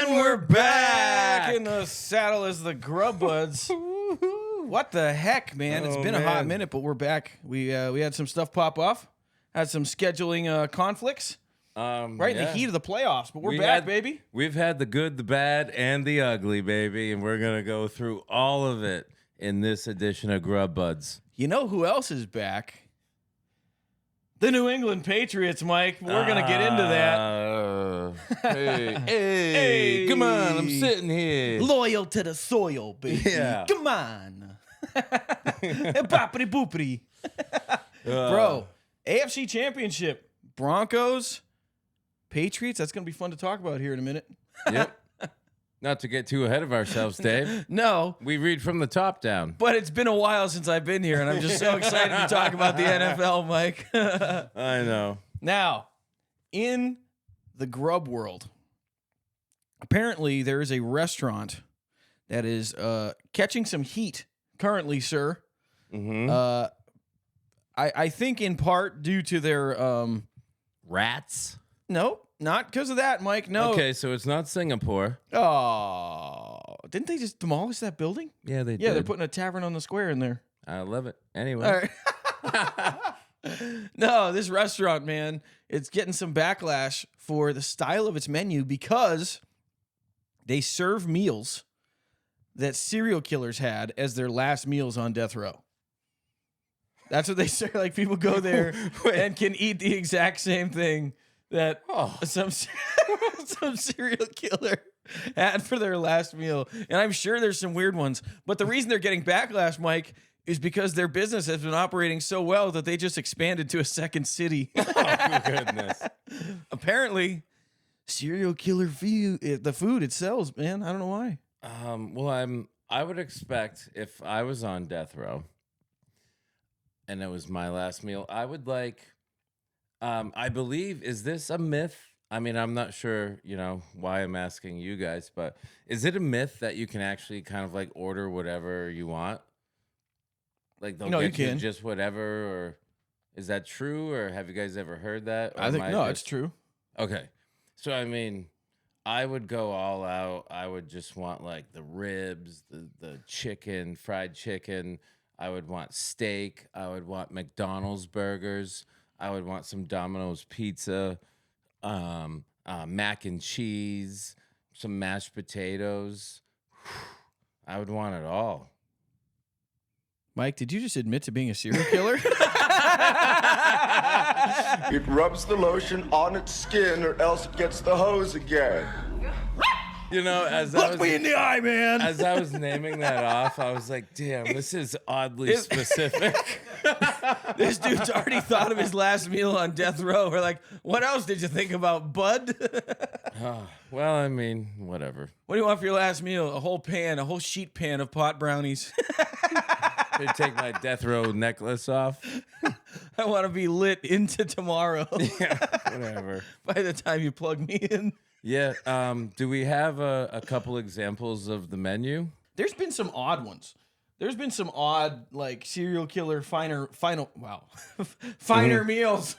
And we're back in the saddle as the Grub Budz. What the heck, man? It's been a hot minute, but we're back. We had some stuff pop off, had some scheduling conflicts. Right in the heat of the playoffs, but we're back, baby. We've had the good, the bad, and the ugly, baby, and we're gonna go through all of it in this edition of Grub Budz. You know who else is back? The New England Patriots, Mike. We're going to get into that. Hey, come on, I'm sitting here. Loyal to the soil, baby. Yeah. Come on. Boppity boopity. Bro, AFC Championship. Broncos, Patriots. That's going to be fun to talk about here in a minute. Yep. Not to get too ahead of ourselves, Dave. No. We read from the top down. But it's been a while since I've been here, and I'm just so excited to talk about the NFL, Mike. I know. Now, in the grub world, apparently there is a restaurant that is catching some heat currently, sir. Mm-hmm. I think in part due to their... Rats? No, not because of that, Mike. No. Okay, so it's not Singapore. Oh, didn't they just demolish that building? Yeah, they did. Yeah, they're putting a tavern on the square in there. I love it. Anyway. All right. No, this restaurant, man, it's getting some backlash for the style of its menu because they serve meals that serial killers had as their last meals on death row. That's what they say. Like, people go there and can eat the exact same thing that some serial killer had for their last meal. And I'm sure there's some weird ones. But the reason they're getting backlash, Mike, is because their business has been operating so well that they just expanded to a second city. Oh, goodness. Apparently, serial killer the food it sells, man. I don't know why. Well, I would expect if I was on death row and it was my last meal, I would like, I believe, is this a myth? I mean, I'm not sure, why I'm asking you guys, but is it a myth that you can actually kind of like order whatever you want? Like they'll get you just whatever, or is that true? Or have you guys ever heard that? Or I think, it's true. Okay. So, I mean, I would go all out. I would just want like the ribs, the chicken, fried chicken. I would want steak. I would want McDonald's burgers. I would want some Domino's pizza, mac and cheese, some mashed potatoes. I would want it all. Mike, did you just admit to being a serial killer? It rubs the lotion on its skin or else it gets the hose again. Look me in the eye, man. As I was naming that off, I was like, damn, this is oddly specific. This dude's already thought of his last meal on death row. We're like, what else did you think about, bud? Well, I mean, whatever. What do you want for your last meal? A whole sheet pan of pot brownies. They take my death row necklace off. I want to be lit into tomorrow. Yeah, whatever. By the time you plug me in. Yeah. Do we have a couple examples of the menu? There's been some odd ones. There's been some odd, like, serial killer finer meals.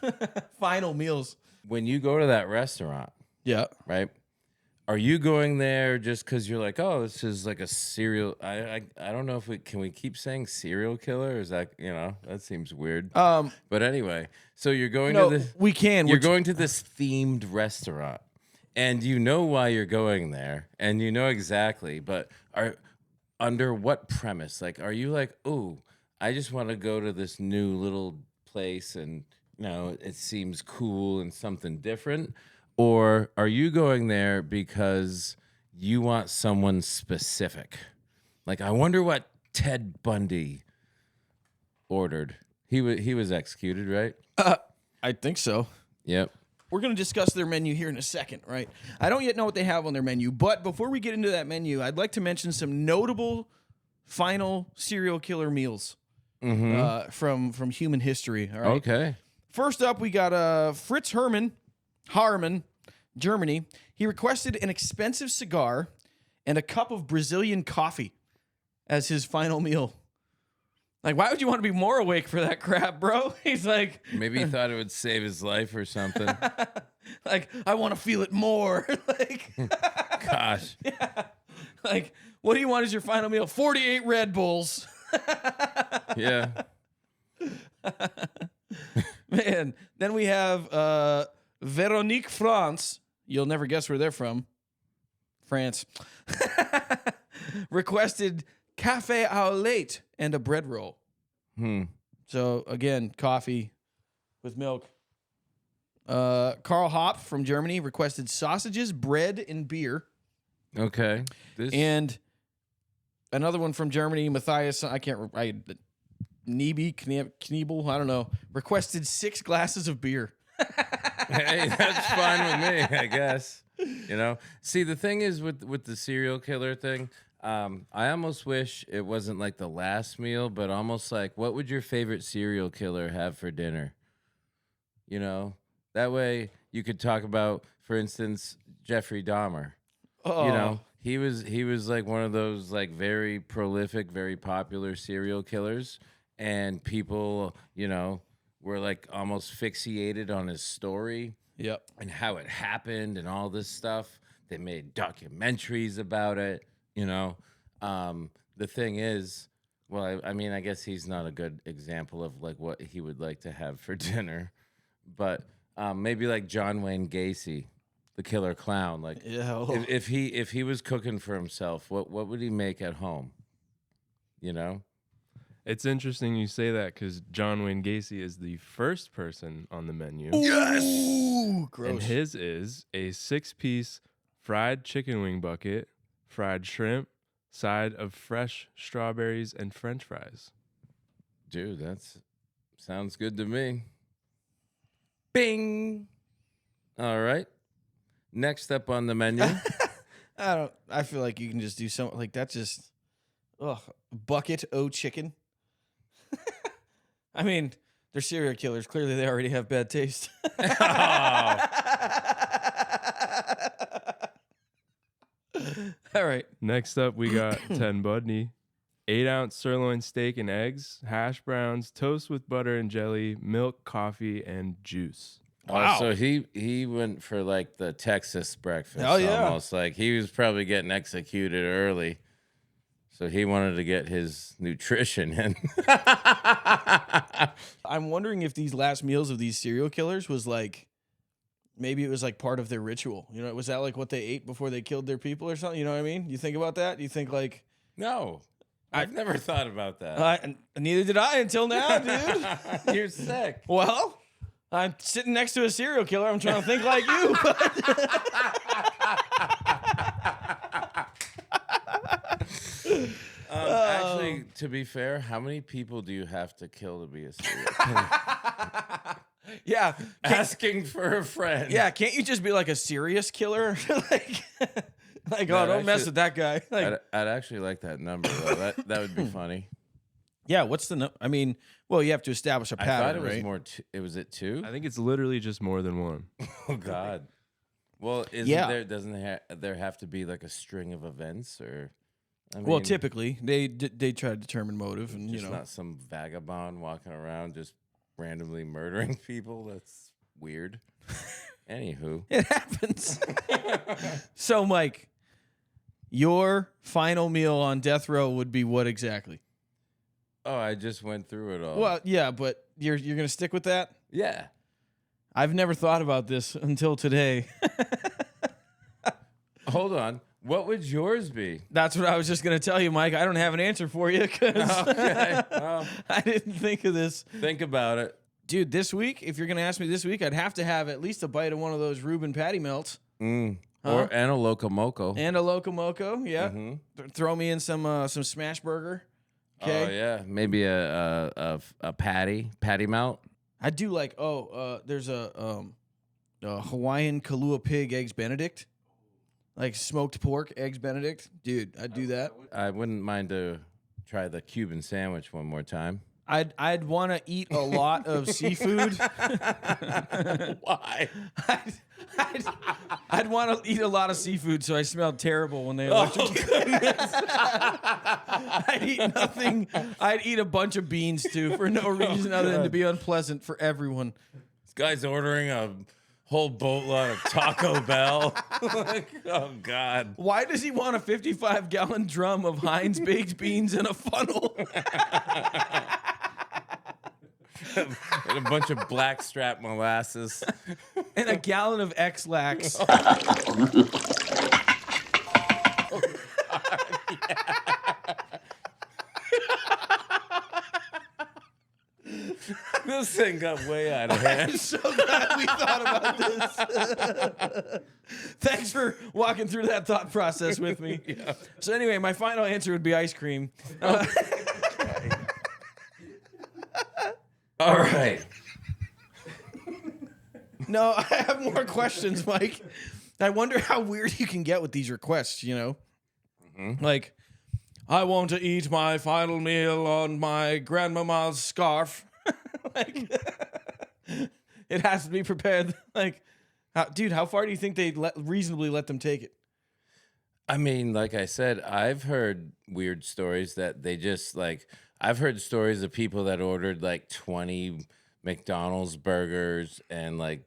Final meals. When you go to that restaurant, yeah, right? Are you going there just because you're like, oh, this is like a serial? I don't know if we keep saying serial killer? Is that that seems weird. But anyway, so you're going to this. We can. You're going to this themed restaurant. And you know why you're going there, and you know exactly, but under what premise? Like, are you like, oh, I just want to go to this new little place and, it seems cool and something different? Or are you going there because you want someone specific? Like, I wonder what Ted Bundy ordered. He was executed, right? I think so. Yep. We're going to discuss their menu here in a second, right? I don't yet know what they have on their menu, but before we get into that menu, I'd like to mention some notable final serial killer meals from human history. All right? Okay. First up, we got Fritz Harman, Germany. He requested an expensive cigar and a cup of Brazilian coffee as his final meal. Like, why would you want to be more awake for that crap, bro? He's like... Maybe he thought it would save his life or something. Like, I want to feel it more. Like, Gosh. yeah. Like, what do you want as your final meal? 48 Red Bulls. Yeah. Man, then we have Veronique France. You'll never guess where they're from. France. Requested cafe au lait and a bread roll. So, again, coffee with milk. Carl Hopp from Germany requested sausages, bread, and beer. Okay. And another one from Germany, Matthias, Kniebel, I don't know, requested 6 glasses of beer. Hey, that's fine with me, I guess. You know, see, the thing is with the serial killer thing, I almost wish it wasn't like the last meal, but almost like, what would your favorite serial killer have for dinner? You know, that way you could talk about, for instance, Jeffrey Dahmer. Oh. You know, he was like one of those like very prolific, very popular serial killers, and people, you know, were like almost fixated on his story. Yep. And how it happened and all this stuff. They made documentaries about it, you know. The thing is, well, I mean, I guess he's not a good example of like what he would like to have for dinner, but maybe like John Wayne Gacy, the killer clown. Like, Yeah. if he was cooking for himself, what would he make at home? You know. It's interesting you say that because John Wayne Gacy is the first person on the menu. Yes. Ooh, gross. And his is a 6-piece fried chicken wing bucket, fried shrimp, side of fresh strawberries, and French fries. Dude, sounds good to me. Bing. All right. Next up on the menu. I feel like you can just do something like that. Just, bucket o chicken. I mean, they're serial killers. Clearly, they already have bad taste. All right. Next up, we got 10 Budney. 8-ounce sirloin steak and eggs, hash browns, toast with butter and jelly, milk, coffee, and juice. Wow. So he went for like the Texas breakfast. Oh, yeah. Almost like he was probably getting executed early. So he wanted to get his nutrition in. I'm wondering if these last meals of these serial killers was like, maybe it was like part of their ritual. You know, was that like what they ate before they killed their people or something? You know what I mean? You think about that? You think like... No. I've never thought about that. Neither did I until now, dude. You're sick. Well, I'm sitting next to a serial killer. I'm trying to think like you. Actually, to be fair, how many people do you have to kill to be a serial killer? Yeah. Asking for a friend. Yeah, can't you just be like a serious killer? like, don't mess with that guy. Like, I'd actually like that number, though. That would be funny. yeah, what's the number? I mean, well, you have to establish a I pattern, thought it was right? more. Was it 2? I think it's literally just more than one. Oh God. Well, doesn't there have to be like a string of events, or? I mean, Well, typically they try to determine motive, and just not some vagabond walking around just randomly murdering people. That's weird. Anywho, it happens. So, Mike, your final meal on death row would be what exactly? oh, I just went through it all. Well, yeah, but you're gonna stick with that? Yeah. I've never thought about this until today. Hold on. What would yours be? That's what I was just gonna tell you, Mike. I don't have an answer for you because Okay. Well, I didn't think of this. think about it. Dude, this week, if you're gonna ask me this week, I'd have to have at least a bite of one of those Reuben patty melts. And a locomoco. And a locomoco, yeah. Mm-hmm. Throw me in some smash burger. Okay. Oh yeah, maybe a patty melt. I do like. There's a Hawaiian Kahlua pig eggs Benedict, like smoked pork eggs Benedict. Dude, I'd do that. I wouldn't mind to try the Cuban sandwich one more time. I'd want to eat a lot of seafood. Why? I'd want to eat a lot of seafood, so I smelled terrible when they electrocuted me. I'd eat nothing. I'd eat a bunch of beans too, for no reason other than to be unpleasant for everyone. This guy's ordering a whole boatload of Taco Bell. Like, oh God. Why does he want a 55-gallon drum of Heinz baked beans in a funnel? And a bunch of blackstrap molasses. And a gallon of X-Lax. This thing got way out of hand. I'm so glad we thought about this. Thanks for walking through that thought process with me. Yeah. So anyway, my final answer would be ice cream. All right. No, I have more questions, Mike. I wonder how weird you can get with these requests, you know? Like, I want to eat my final meal on my grandmama's scarf. Like, it has to be prepared. Like, dude, how far do you think they'd reasonably let them take it? I mean, like I said, I've heard weird stories that they just like. I've heard stories of people that ordered like 20 McDonald's burgers and like,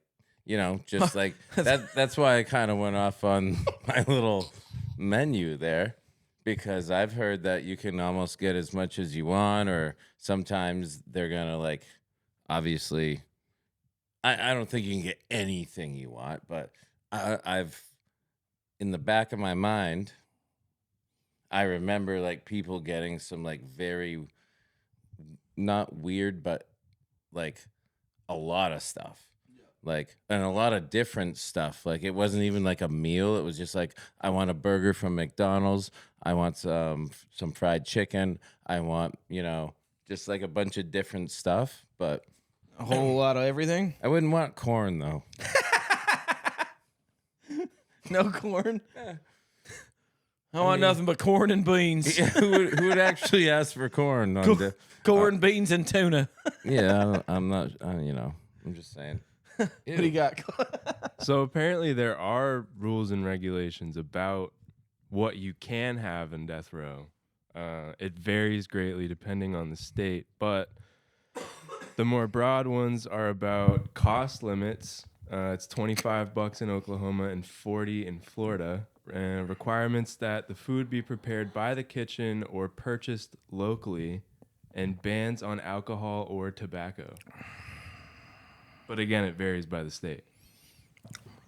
you know, just like that. That's why I kind of went off on my little menu there, because I've heard that you can almost get as much as you want, or sometimes they're gonna like, obviously, I don't think you can get anything you want, but I've in the back of my mind, I remember like people getting some like very not weird, but like a lot of stuff. Like, and a lot of different stuff. Like, it wasn't even like a meal. It was just like, I want a burger from McDonald's. I want some fried chicken. I want, you know, just like a bunch of different stuff. But A whole lot of everything? I wouldn't want corn, though. No corn? I want nothing but corn and beans. Yeah, who would actually ask for corn? On the, Corn, beans, and tuna. yeah, I'm not, you know, I'm just saying. What do you got? So apparently there are rules and regulations about what you can have in death row. It varies greatly depending on the state, but the more broad ones are about cost limits. It's $25 in Oklahoma and $40 in Florida. Requirements that the food be prepared by the kitchen or purchased locally, and bans on alcohol or tobacco. But again, it varies by the state.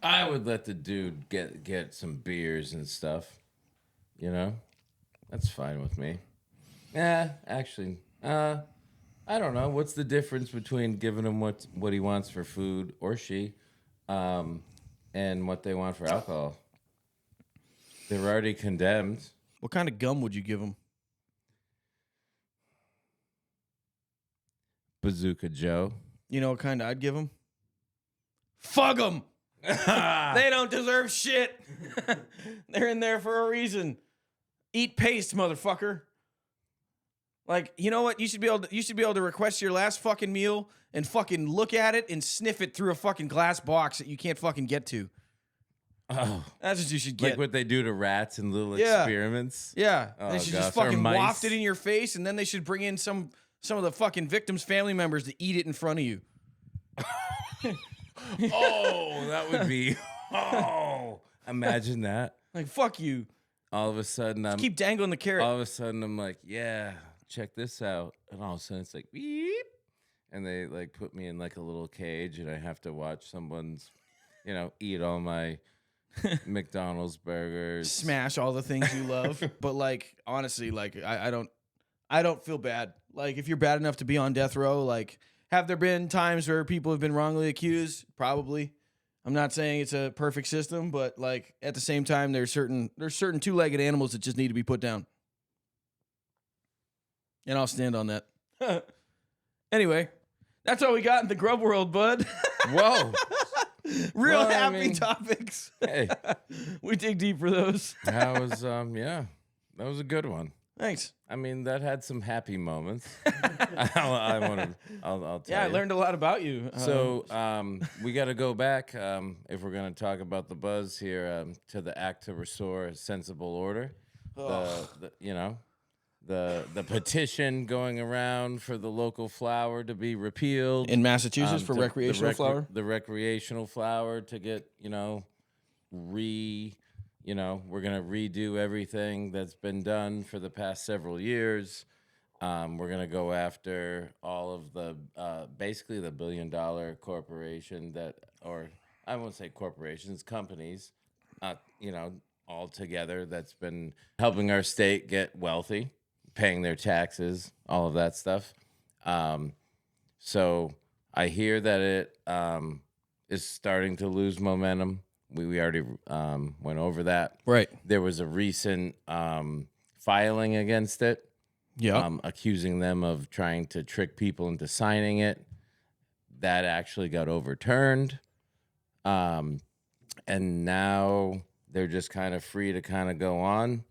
I would let the dude get some beers and stuff. You know? That's fine with me. Yeah, actually, I don't know. What's the difference between giving him what he wants for food, or she, and what they want for alcohol? They're already condemned. What kind of gum would you give them? Bazooka Joe. You know what kind I'd give them? Fuck them! They don't deserve shit. They're in there for a reason. Eat paste, motherfucker. Like, you know what? You should be able to request your last fucking meal and fucking look at it and sniff it through a fucking glass box that you can't fucking get to. Oh, That's what you should get. like what they do to rats in little experiments. Yeah. Oh, They should gosh. just Or fucking mice. waft it in your face, and then they should bring in some of the fucking victims' family members to eat it in front of you. Oh, that would be. Oh, imagine that. Like, fuck you. All of a sudden, I'm. Keep dangling the carrot. All of a sudden, I'm like, yeah, check this out, and all of a sudden, it's like beep, and they like put me in like a little cage, and I have to watch someone's, you know, eat all my McDonald's burgers. Smash all the things you love. But like, honestly, like I don't feel bad. Like, if you're bad enough to be on death row, like, have there been times where people have been wrongly accused? Probably. I'm not saying it's a perfect system, but like, at the same time, there's certain two-legged animals that just need to be put down. And I'll stand on that. Anyway, that's all we got in the grub world, bud. Whoa. Real Well, I happy mean, topics. Hey, We dig deep for those. that was yeah, that was a good one. Thanks. I mean, that had some happy moments. I'll tell Yeah, I you. learned a lot about you. So we got to go back if we're going to talk about the buzz here to the act to restore a sensible order. You know, the petition going around for the local flower to be repealed In Massachusetts for to- recreational flower? the recreational flower to get, we're going to redo everything that's been done for the past several years. We're going to go after all of the, basically the $1 billion corporation or I won't say corporations, companies, all together that's been helping our state get wealthy, paying their taxes, all of that stuff. So I hear that it is starting to lose momentum. We already went over that. Right. There was a recent filing against it, accusing them of trying to trick people into signing it. That actually got overturned. And now they're just kind of free to kind of go on,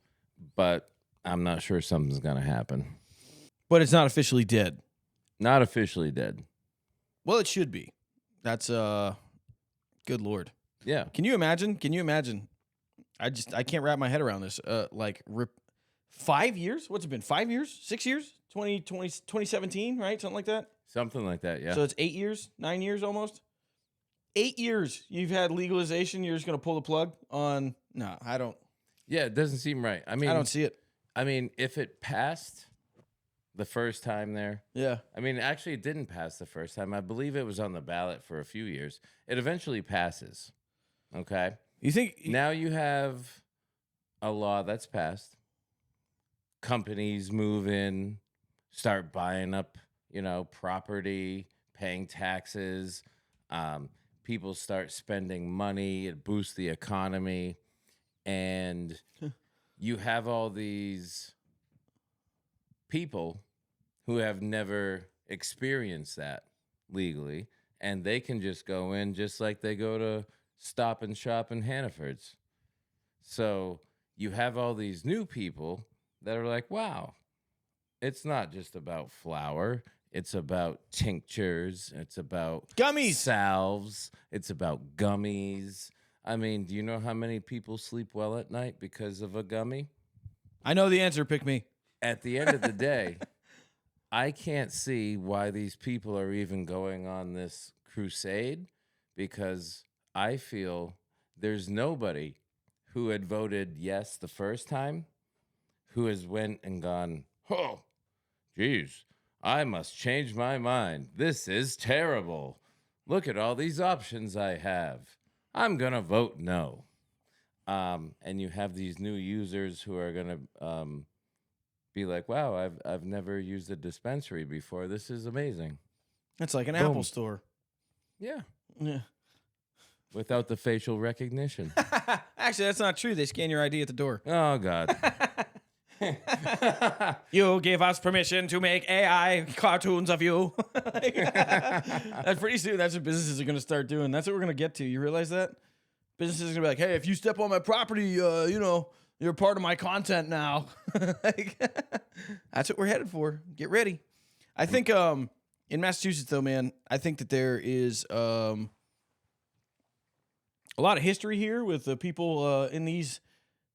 but I'm not sure something's going to happen. But it's not officially dead. Not officially dead. Well, it should be. That's good Lord. Yeah. Can you imagine? I can't wrap my head around this. 5 years? What's it been? 5 years? 6 years? 2017, right? Something like that. Something like that, yeah. So it's 8 years, 9 years almost. 8 years you've had legalization. You're just going to pull the plug on? No, I don't. Yeah, it doesn't seem right. I don't see it. I mean, if it passed the first time there. Yeah. I mean, actually, it didn't pass the first time. I believe it was on the ballot for a few years. It eventually passes. Okay. You think now you have a law that's passed. Companies move in, start buying up, property, paying taxes. People start spending money. It boosts the economy. And you have all these people who have never experienced that legally, and they can just go in just like they go to Stop and Shop in Hannaford's. So you have all these new people that are like, wow, it's not just about flour. It's about tinctures. It's about gummies, salves. It's about gummies. I mean, do you know how many people sleep well at night because of a gummy? I know the answer. Pick me. At the end of the day, I can't see why these people are even going on this crusade, because I feel there's nobody who had voted yes the first time who has went and gone, oh, geez, I must change my mind. This is terrible. Look at all these options I have. I'm going to vote no. And you have these new users who are going to be like, wow, I've never used a dispensary before. This is amazing. That's like an Boom. Apple store. Yeah. Yeah. Without the facial recognition. Actually, that's not true. They scan your ID at the door. Oh, God. You give us permission to make AI cartoons of you. That's pretty soon. That's what businesses are going to start doing. That's what we're going to get to. You realize that? Businesses are going to be like, hey, if you step on my property, you're part of my content now. That's what we're headed for. Get ready. I think in Massachusetts, though, man, I think that there is a lot of history here with the people in these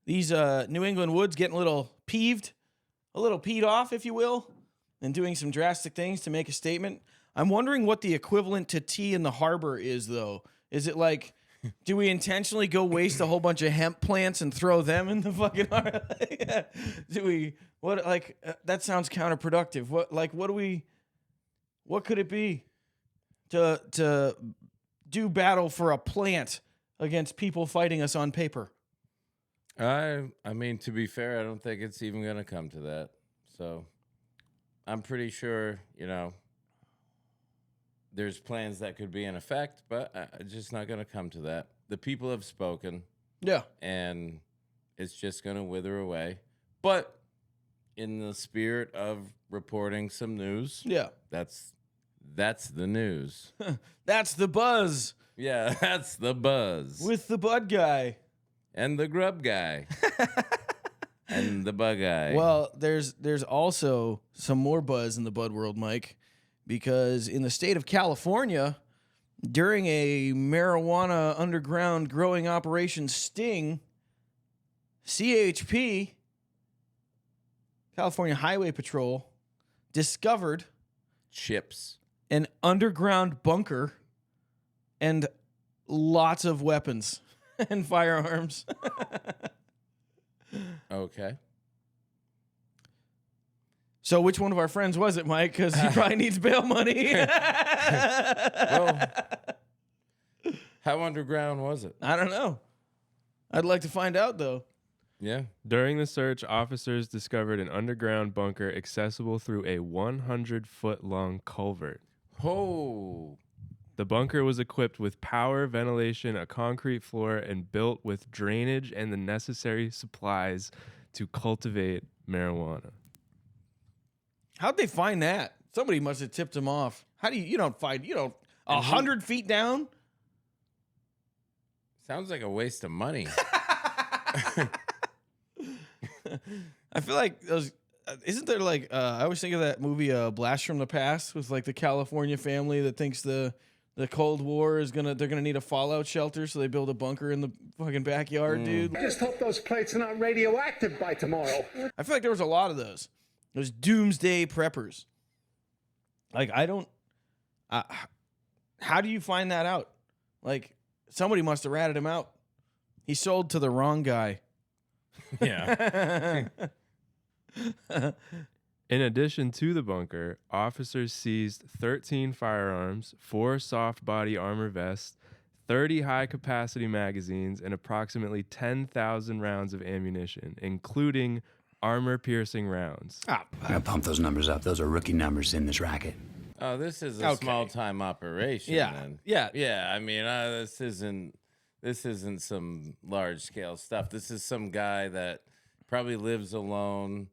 New England woods getting a little peed off, if you will, and doing some drastic things to make a statement. I'm wondering what the equivalent to tea in the harbor is, though. Is it like, do we intentionally go waste a whole bunch of hemp plants and throw them in the fucking harbor? That sounds counterproductive. What could it be to do battle for a plant against people fighting us on paper? I mean, to be fair, I don't think it's even going to come to that. So I'm pretty sure, there's plans that could be in effect, but it's just not going to come to that. The people have spoken. Yeah. And it's just going to wither away. But in the spirit of reporting some news, yeah, that's the news. That's the buzz. Yeah, that's the buzz. With the bud guy. And the grub guy. And the bug guy. Well, there's also some more buzz in the bud world, Mike, because in the state of California, during a marijuana underground growing operation sting, CHP California Highway Patrol discovered Chips. an underground bunker and lots of weapons and firearms. Okay. So which one of our friends was it, Mike? Because he probably needs bail money. Well, how underground was it? I don't know. I'd like to find out, though. Yeah. During the search, officers discovered an underground bunker accessible through a 100-foot-long culvert. Oh. The bunker was equipped with power, ventilation, a concrete floor, and built with drainage and the necessary supplies to cultivate marijuana. How'd they find that? Somebody must have tipped them off. How do you don't find, 100 feet down? Sounds like a waste of money. I feel like those, isn't there like, I always think of that movie, Blast from the Past, with like the California family that thinks the Cold War is they're gonna need a fallout shelter, so they build a bunker in the fucking backyard, dude. I just hope those plates are not radioactive by tomorrow. I feel like there was a lot of those doomsday preppers. Like, how do you find that out? Like, somebody must have ratted him out. He sold to the wrong guy. Yeah. In addition to the bunker, officers seized 13 firearms, 4 soft body armor vests, 30 high-capacity magazines, and approximately 10,000 rounds of ammunition, including armor-piercing rounds. I gotta pump those numbers up. Those are rookie numbers in this racket. Oh, this is a small-time operation. Yeah. Then. Yeah. Yeah. I mean, this isn't some large-scale stuff. This is some guy that probably lives alone,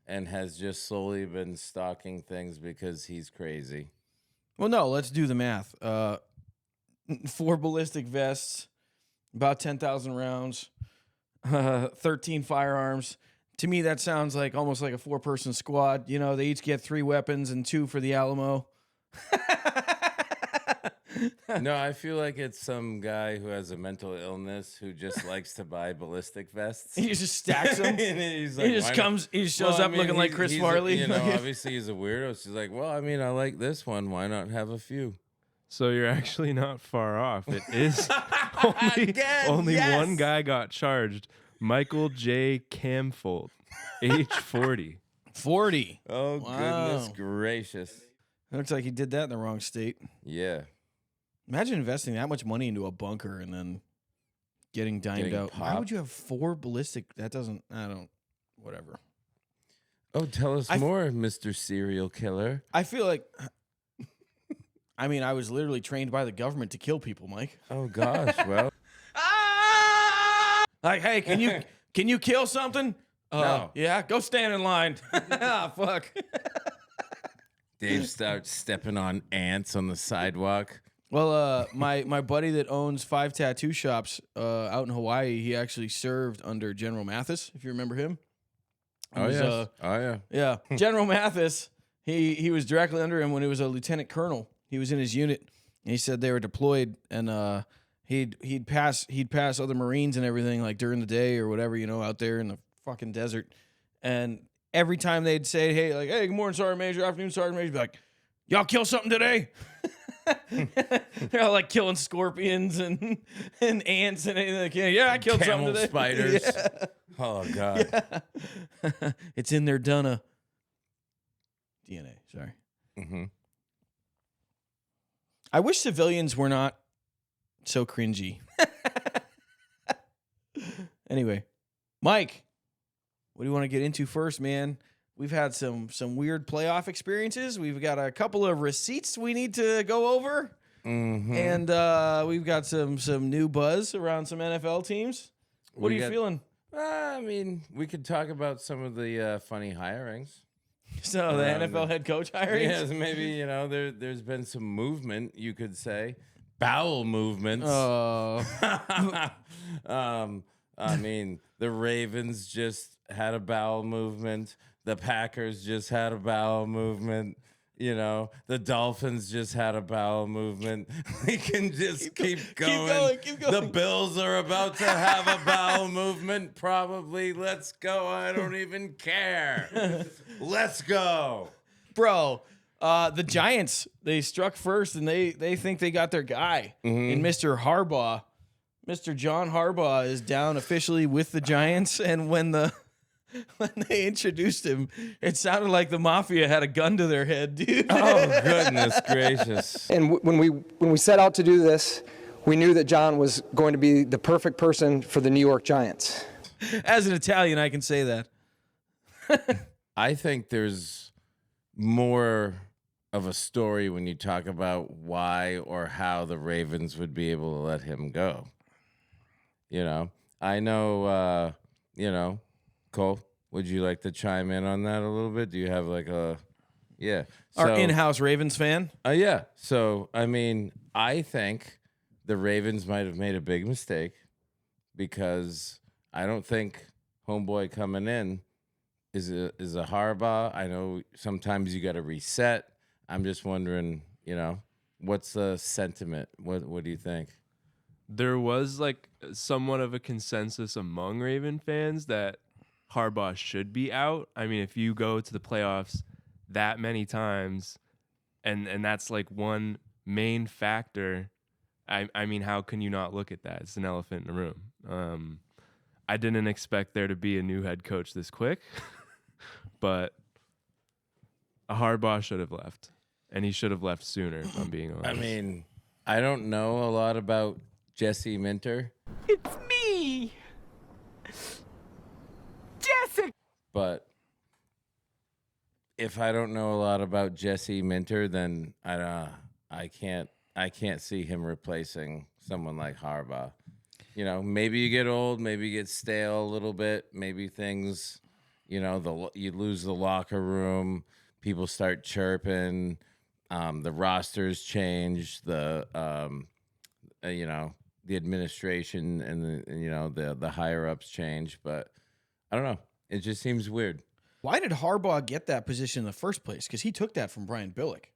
and has just slowly been stocking things because he's crazy. Well, no, let's do the math. 4 ballistic vests, about 10,000 rounds, 13 firearms. To me, that sounds like almost like a 4-person squad. They each get 3 weapons and 2 for the Alamo. No, I feel like it's some guy who has a mental illness who just likes to buy ballistic vests. He just stacks them. And he's like, He just comes. He just shows up looking like Chris Farley. Obviously he's a weirdo. So he's like, well, I mean, I like this one. Why not have a few? So you're actually not far off. It is Again, only yes! one guy got charged. Michael J. Camfold, age 40. 40. Oh, Wow. goodness gracious. Looks like he did that in the wrong state. Yeah. Imagine investing that much money into a bunker and then getting dimed out. Why popped. would you have 4 ballistic? Whatever. Oh, tell us more, Mr. Serial Killer. I feel like, I was literally trained by the government to kill people, Mike. Oh, gosh. Well, Like, hey, can you kill something? No. Yeah, go stand in line. Ah, fuck. Dave starts stepping on ants on the sidewalk. Well, my buddy that owns 5 tattoo shops out in Hawaii, he actually served under General Mathis, if you remember him. He Oh, was, yes. Yeah. Yeah, General Mathis, he was directly under him when he was a lieutenant colonel. He was in his unit, and he said they were deployed, and he'd pass other Marines and everything, like during the day or whatever, out there in the fucking desert. And every time they'd say, hey, good morning, Sergeant Major, afternoon, Sergeant Major, he'd be like, y'all kill something today? They're all like killing scorpions and ants and anything. Yeah, I killed Camel something today. spiders. Yeah. Oh, God. Yeah. It's in their DNA. Sorry. Mm-hmm. I wish civilians were not so cringy. Anyway, Mike, what do you want to get into first, man? We've had some weird playoff experiences. We've got a couple of receipts we need to go over. Mm-hmm. And we've got some new buzz around some NFL teams. What are you feeling? We could talk about some of the funny hirings. So the NFL head coach hirings? Yes, maybe, there's been some movement, you could say. Bowel movements. Oh. The Ravens just had a bowel movement. The Packers just had a bowel movement. You know, the Dolphins just had a bowel movement. We can just keep going. Keep going. The Bills are about to have a bowel movement, probably. Let's go. I don't even care. Let's go. Bro, the Giants, they struck first, and they think they got their guy in Mr. Harbaugh. Mr. John Harbaugh is down officially with the Giants, and when they introduced him, it sounded like the mafia had a gun to their head, dude. Oh, goodness gracious. And when we set out to do this, we knew that John was going to be the perfect person for the New York Giants. As an Italian, I can say that. I think there's more of a story when you talk about why or how the Ravens would be able to let him go. You know, I know, Cole, would you like to chime in on that a little bit? Do you have like a, yeah. Our in-house Ravens fan? Yeah. So, I mean, I think the Ravens might have made a big mistake because I don't think homeboy coming in is a Harbaugh. I know sometimes you got to reset. I'm just wondering, what's the sentiment? What do you think? There was like somewhat of a consensus among Raven fans that Harbaugh should be out. I mean, if you go to the playoffs that many times and that's like one main factor, I mean, how can you not look at that? It's an elephant in the room. I didn't expect there to be a new head coach this quick, but Harbaugh should have left, and he should have left sooner, if I'm being honest. I mean, I don't know a lot about Jesse Minter. It's me, Jessica. But if I don't know a lot about Jesse Minter, then I can't see him replacing someone like Harbaugh. Maybe you get old, maybe you get stale a little bit, maybe things, you lose the locker room, people start chirping, the rosters change, the administration and the higher ups change, but I don't know. It just seems weird. Why did Harbaugh get that position in the first place? Because he took that from Brian Billick.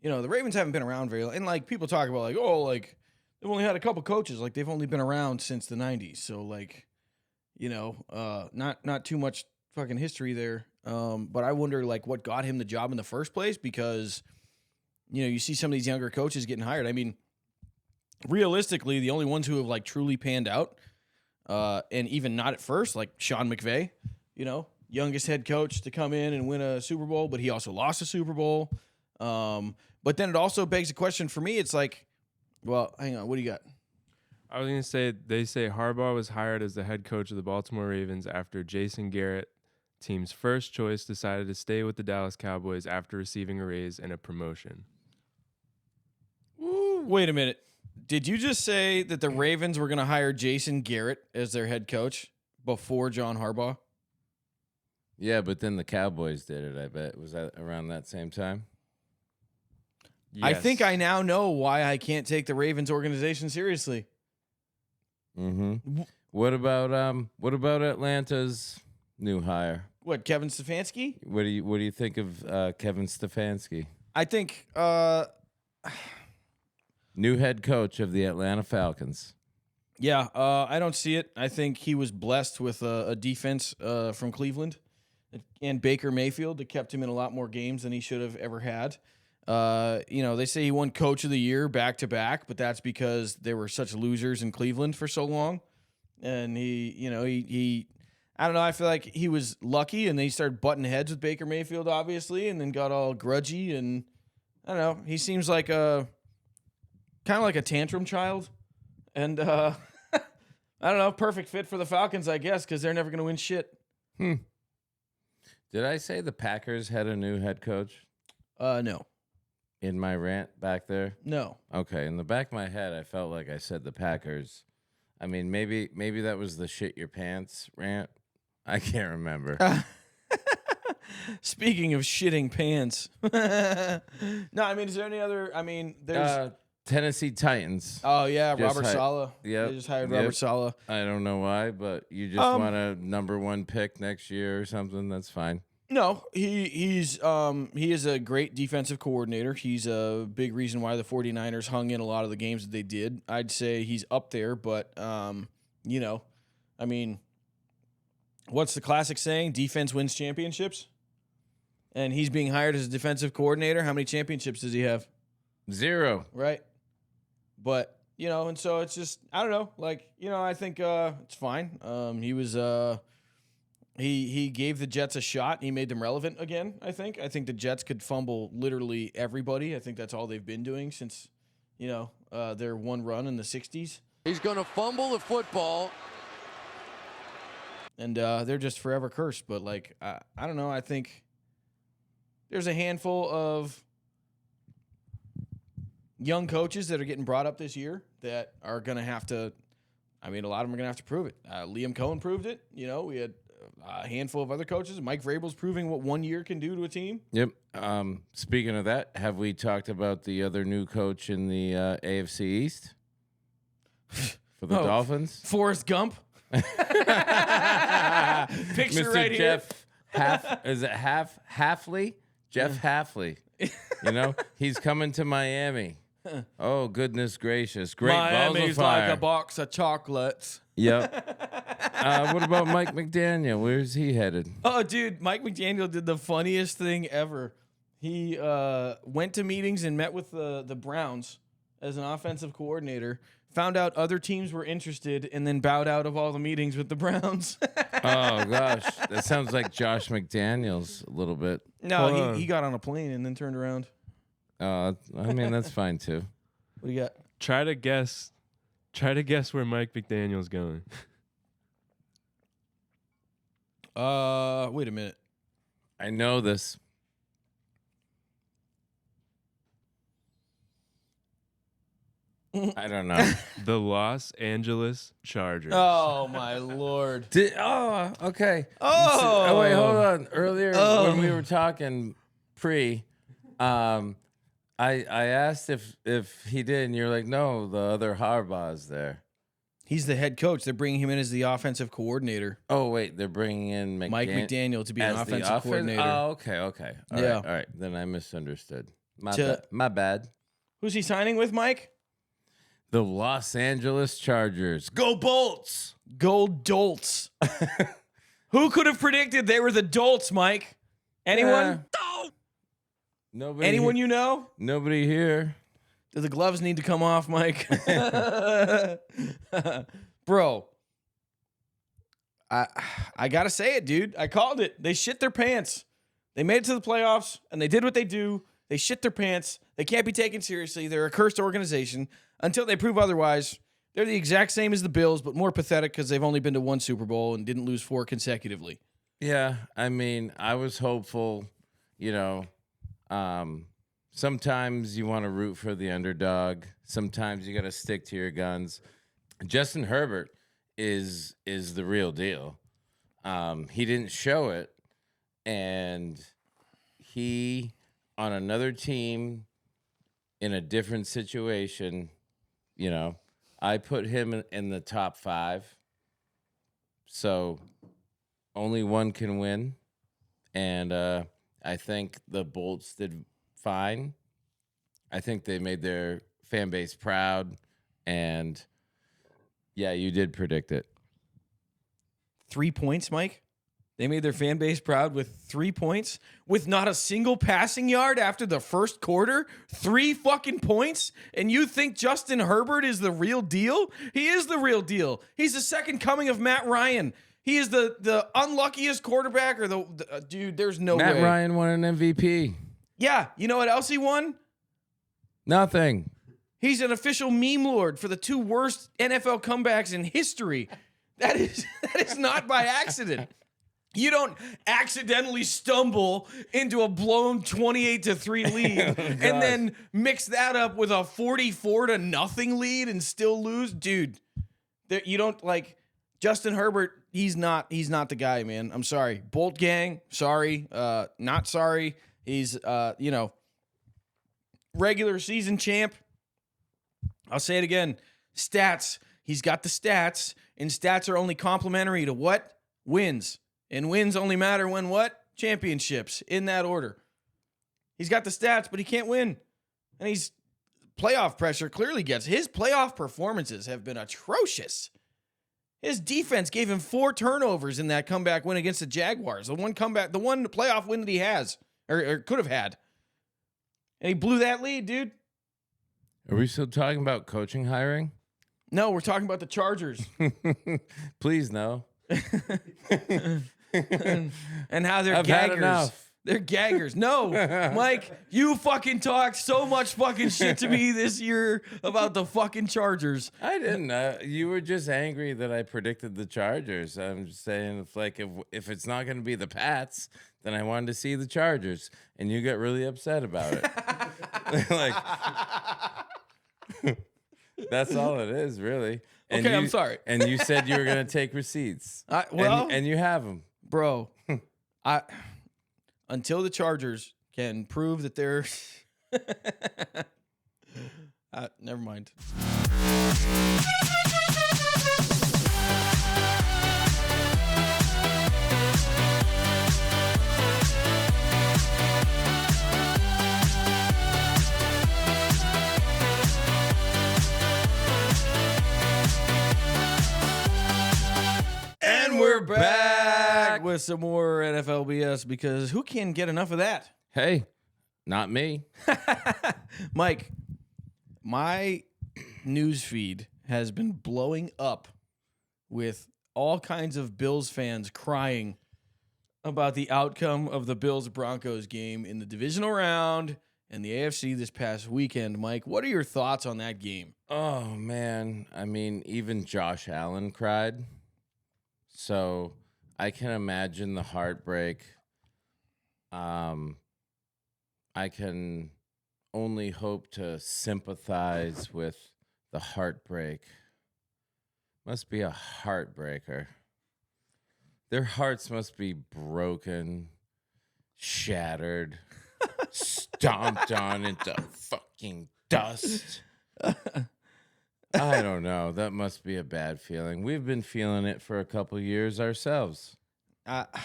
The Ravens haven't been around very long. And, like, people talk about, like, they've only had a couple coaches. Like, they've only been around since the 90s. So, like, not too much fucking history there. But I wonder, like, what got him the job in the first place? Because, you see some of these younger coaches getting hired. I mean, realistically, the only ones who have, like, truly panned out, and even not at first, like Sean McVay, youngest head coach to come in and win a Super Bowl, but he also lost a Super Bowl. But then it also begs the question for me. It's like, well, hang on. What do you got? I was going to say, they say Harbaugh was hired as the head coach of the Baltimore Ravens after Jason Garrett, team's first choice, decided to stay with the Dallas Cowboys after receiving a raise and a promotion. Ooh, wait a minute. Did you just say that the Ravens were going to hire Jason Garrett as their head coach before John Harbaugh? Yeah, but then the Cowboys did it, I bet. Was that around that same time? Yes. I think I now know why I can't take the Ravens organization seriously. Mm-hmm. What about Atlanta's new hire? What, Kevin Stefanski? What do you think of Kevin Stefanski? I think new head coach of the Atlanta Falcons. Yeah, I don't see it. I think he was blessed with a defense from Cleveland and Baker Mayfield that kept him in a lot more games than he should have ever had. They say he won Coach of the Year back-to-back, but that's because they were such losers in Cleveland for so long. And he I don't know, I feel like he was lucky, and then he started butting heads with Baker Mayfield, obviously, and then got all grudgy, and I don't know. He seems like kind of like a tantrum child. And I don't know, perfect fit for the Falcons, I guess, because they're never going to win shit. Did I say the Packers had a new head coach? No. In my rant back there? No. Okay, in the back of my head, I felt like I said the Packers. I mean, maybe that was the shit your pants rant. I can't remember. Speaking of shitting pants. No, I mean, is there any other? I mean, there's Tennessee Titans. Oh yeah, Robert Saleh. Yep. They just hired Robert Saleh. I don't know why, but you just want a number one pick next year or something. That's fine. No, he is a great defensive coordinator. He's a big reason why the 49ers hung in a lot of the games that they did. I'd say he's up there, but you know, I mean, what's the classic saying? Defense wins championships. And he's being hired as a defensive coordinator. How many championships does he have? 0. Right. But, you know, and so it's just, I don't know. Like, you know, I think it's fine. He was he gave the Jets a shot. He made them relevant again, I think. I think the Jets could fumble literally everybody. I think that's all they've been doing since, you know, their one run in the 60s. He's going to fumble the football. And they're just forever cursed. But, like, I don't know. I think there's a handful of young coaches that are getting brought up this year that are going to have to, I mean, a lot of them are going to have to prove it. Liam Cohen proved it. You know, we had a handful of other coaches. Mike Vrabel's proving what 1 year can do to a team. Yep. Speaking of that, have we talked about the other new coach in the AFC East for the Dolphins? Forrest Gump. Picture Mr. right Jeff Halfley? Jeff Halfley. You know, he's coming to Miami. Oh, goodness gracious. Great balls Miami's of fire. like a box of chocolates. Yep. What about Mike McDaniel? Where's he headed? Oh, dude, Mike McDaniel did the funniest thing ever. He went to meetings and met with the Browns as an offensive coordinator, found out other teams were interested, and then bowed out of all the meetings with the Browns. Oh, gosh. That sounds like Josh McDaniels a little bit. No, he got on a plane and then turned around. I mean, that's fine, too. What do you got? Try to guess where Mike McDaniel's going. Wait a minute. I know this. I don't know. The Los Angeles Chargers. Oh, my Lord. Okay. Oh. Wait, hold on. Earlier when we were talking I asked if he did, and you're like, no, the other Harbaugh's there. He's the head coach. They're bringing him in as the offensive coordinator. Oh, wait, they're bringing in Mike McDaniel to be an as the offensive coordinator. Oh, okay. All right. Then I misunderstood. My bad. Who's he signing with, Mike? The Los Angeles Chargers. Go Bolts! Gold Dolts. Who could have predicted they were the Dolts, Mike? Anyone? Nobody. Anyone you know? Nobody here. Do the gloves need to come off, Mike? Bro, I got to say it, dude. I called it. They shit their pants. They made it to the playoffs, and they did what they do. They shit their pants. They can't be taken seriously. They're a cursed organization. Until they prove otherwise, they're the exact same as the Bills, but more pathetic because they've only been to one Super Bowl and didn't lose 4 consecutively. Yeah, I mean, I was hopeful, you know. Sometimes you want to root for the underdog. Sometimes you got to stick to your guns. Justin Herbert is the real deal. He didn't show it, and he on another team in a different situation. You know, I put him in the top 5. So only one can win, and I think the Bolts did fine. I think they made their fan base proud, and yeah, you did predict it. 3 points, Mike? They made their fan base proud with 3 points, with not a single passing yard after the first quarter. 3 fucking points? And you think Justin Herbert is the real deal? He is the real deal. He's the second coming of Matt Ryan. He is the unluckiest quarterback, or the dude. There's no way. Matt Ryan won an MVP. Yeah, you know what else he won? Nothing. He's an official meme lord for the 2 worst NFL comebacks in history. That is not by accident. You don't accidentally stumble into a blown 28-3 lead and then mix that up with a 44-0 lead and still lose, dude. You don't like Justin Herbert. He's not the guy, man. I'm sorry. Bolt gang. Sorry. Not sorry. He's regular season champ. I'll say it again. Stats. He's got the stats, and stats are only complementary to what? Wins. And wins only matter when what? championships in that order. He's got the stats, but he can't win. And he's playoff pressure clearly gets. His playoff performances have been atrocious. His defense gave him 4 turnovers in that comeback win against the Jaguars. The one playoff win that he has, or could have had. And he blew that lead, dude. Are we still talking about coaching hiring? No, we're talking about the Chargers. Please, no. and how they're I've had gaggers. enough. They're gaggers. No, Mike, you fucking talked so much fucking shit to me this year about the fucking Chargers. I didn't. You were just angry that I predicted the Chargers. I'm just saying, if it's not going to be the Pats, then I wanted to see the Chargers, and you got really upset about it. Like, that's all it is, really. And Okay, I'm sorry. And you said you were going to take receipts. And you have them, bro. Until the Chargers can prove that they're never mind. And we're back with some more NFL BS because who can get enough of that? Hey, not me. Mike, my news feed has been blowing up with all kinds of Bills fans crying about the outcome of the Bills-Broncos game in the divisional round and the AFC this past weekend. Mike, what are your thoughts on that game? Oh, man. I mean, even Josh Allen cried. So I can imagine the heartbreak. I can only hope to sympathize with the heartbreak. Must be a heartbreaker. Their hearts must be broken, shattered, stomped on into fucking dust. I don't know. That must be a bad feeling. We've been feeling it for a couple years ourselves.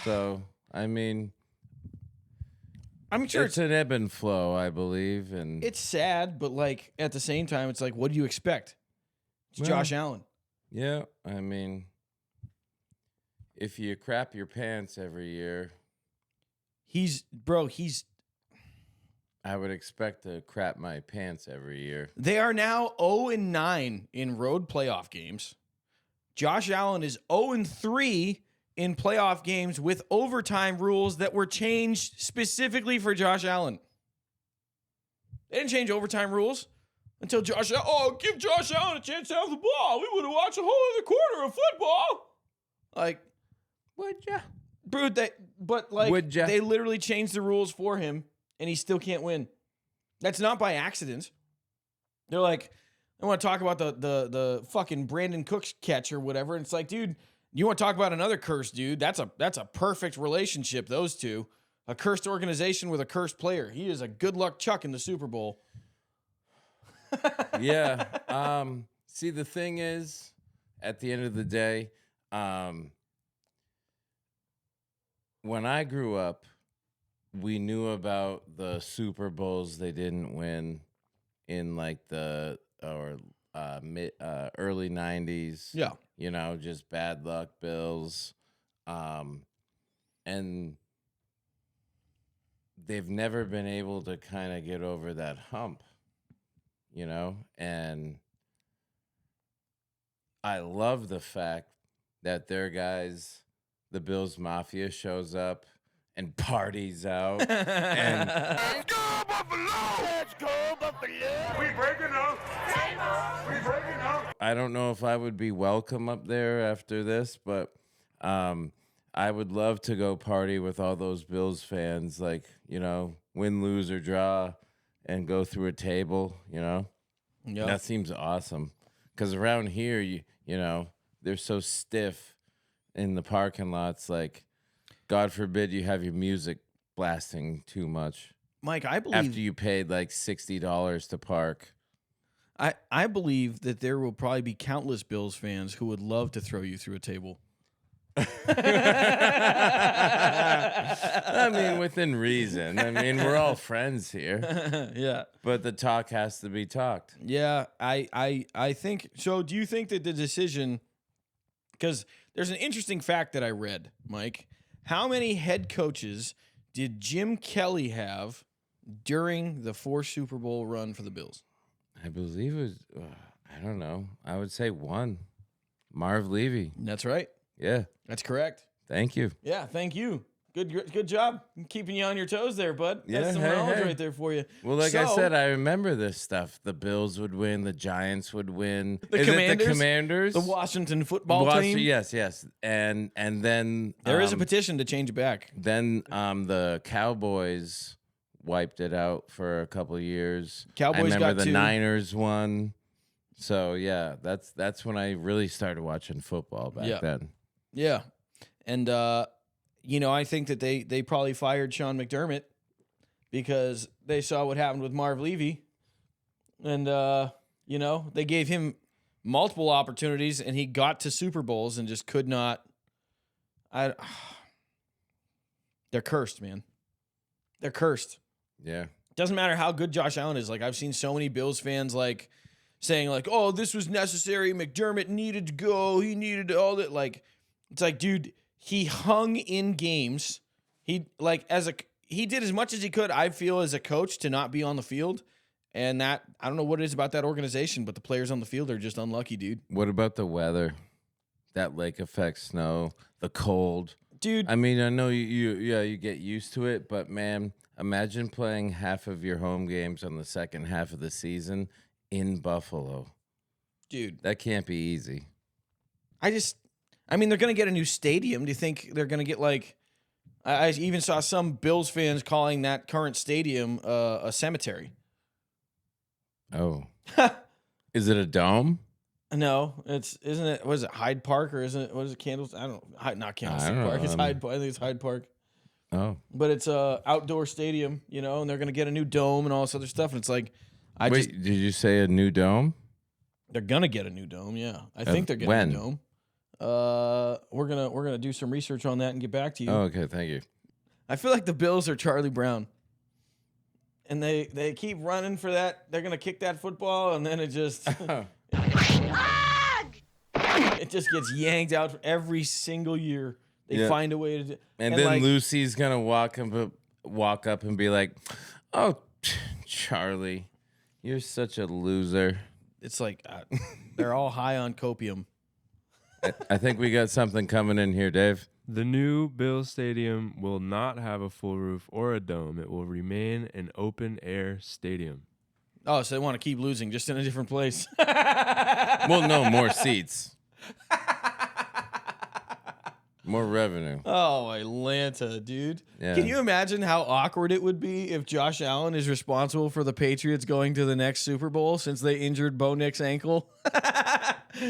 So, I mean, I'm sure it's an ebb and flow, I believe. And it's sad, but like at the same time, it's like, what do you expect? It's Josh Allen. Yeah, I mean, if you crap your pants every year, I would expect to crap my pants every year. They are now 0-9 in road playoff games. Josh Allen is 0-3 in playoff games with overtime rules that were changed specifically for Josh Allen. They didn't change overtime rules until give Josh Allen a chance to have the ball. We would have watched a whole other quarter of football. Like, would ya? Dude, they literally changed the rules for him. And he still can't win. That's not by accident. They're like, I want to talk about the fucking Brandin Cooks catch or whatever. And it's like, dude, you want to talk about another curse, dude? That's a perfect relationship, those two. A cursed organization with a cursed player. He is a good luck Chuck in the Super Bowl. Yeah. See, the thing is, at the end of the day, when I grew up, we knew about the Super Bowls they didn't win in like the early 90s. Yeah. You know, just bad luck Bills. And they've never been able to kind of get over that hump, you know? And I love the fact that their guys, the Bills Mafia, shows up and parties out. And Let's go, Buffalo! Let's go, Buffalo! We breaking up! We breaking up! I don't know if I would be welcome up there after this, but I would love to go party with all those Bills fans, like, you know, win, lose, or draw, and go through a table, you know? Yep. That seems awesome. Because around here, you know, they're so stiff in the parking lots, like, God forbid you have your music blasting too much. Mike, I believe after you paid like $60 to park. I believe that there will probably be countless Bills fans who would love to throw you through a table. I within reason. I mean, we're all friends here, Yeah. but the talk has to be talked. Yeah, I think so. Do you think that the decision, because there's an interesting fact that I read, Mike. How many head coaches did Jim Kelly have during the 4 Super Bowl run for the Bills? I believe it was, I don't know. I would say 1. Marv Levy. That's right. Yeah. That's correct. Thank you. Yeah, thank you. Good job keeping you on your toes there, bud. That's Yeah, some hey, knowledge hey. right there for you. Well, like I So, said, I remember this stuff. The Bills would win. The Giants would win. The Is Commanders? it the Commanders? the Washington football team. Yes. And then There is a petition to change it back. Then the Cowboys wiped it out for a couple of years. Cowboys I remember got the 2. Niners won. So yeah, that's when I really started watching football back then. Yeah. And I think that they probably fired Sean McDermott because they saw what happened with Marv Levy. And they gave him multiple opportunities and he got to Super Bowls and just could not. They're cursed, man. They're cursed. Yeah. Doesn't matter how good Josh Allen is. Like, I've seen so many Bills fans like saying like, "Oh, this was necessary. McDermott needed to go. He needed all that." Like, it's like, dude, he hung in games. He did as much as he could, I feel, as a coach to not be on the field. And that, I don't know what it is about that organization, but the players on the field are just unlucky, dude. What about the weather? That lake effect, snow, the cold. Dude, I mean, I know you get used to it, but man, imagine playing half of your home games on the second half of the season in Buffalo. dude, That can't be easy. they're going to get a new stadium. Do you think they're going to get like, I even saw some Bills fans calling that current stadium a cemetery. Oh. Is it a dome? No, isn't it? Was it Hyde Park or isn't it? What is it? Candles? I don't know. Not Candlestick I don't Park. know. It's Hyde Park. I think it's Hyde Park. Oh. But it's a outdoor stadium, and they're gonna get a new dome and all this other stuff. And it's like, Wait, did you say a new dome? they're gonna get a new dome. Yeah, I think they're getting when? a dome. We're gonna do some research on that and get back to you. Oh, okay, thank you. I feel like the Bills are Charlie Brown, and they keep running for that. They're gonna kick that football, and then it just it just gets yanked out every single year. They find a way to do. And then Lucy's gonna walk up and be like, "Oh, Charlie, you're such a loser." It's like they're all high on copium. I think we got something coming in here, Dave. The new Bills Stadium will not have a full roof or a dome. It will remain an open-air stadium. Oh, so they want to keep losing, just in a different place. Well, no, more seats. More revenue. Oh, Atlanta, dude. Yeah. Can you imagine how awkward it would be if Josh Allen is responsible for the Patriots going to the next Super Bowl since they injured Bo Nick's ankle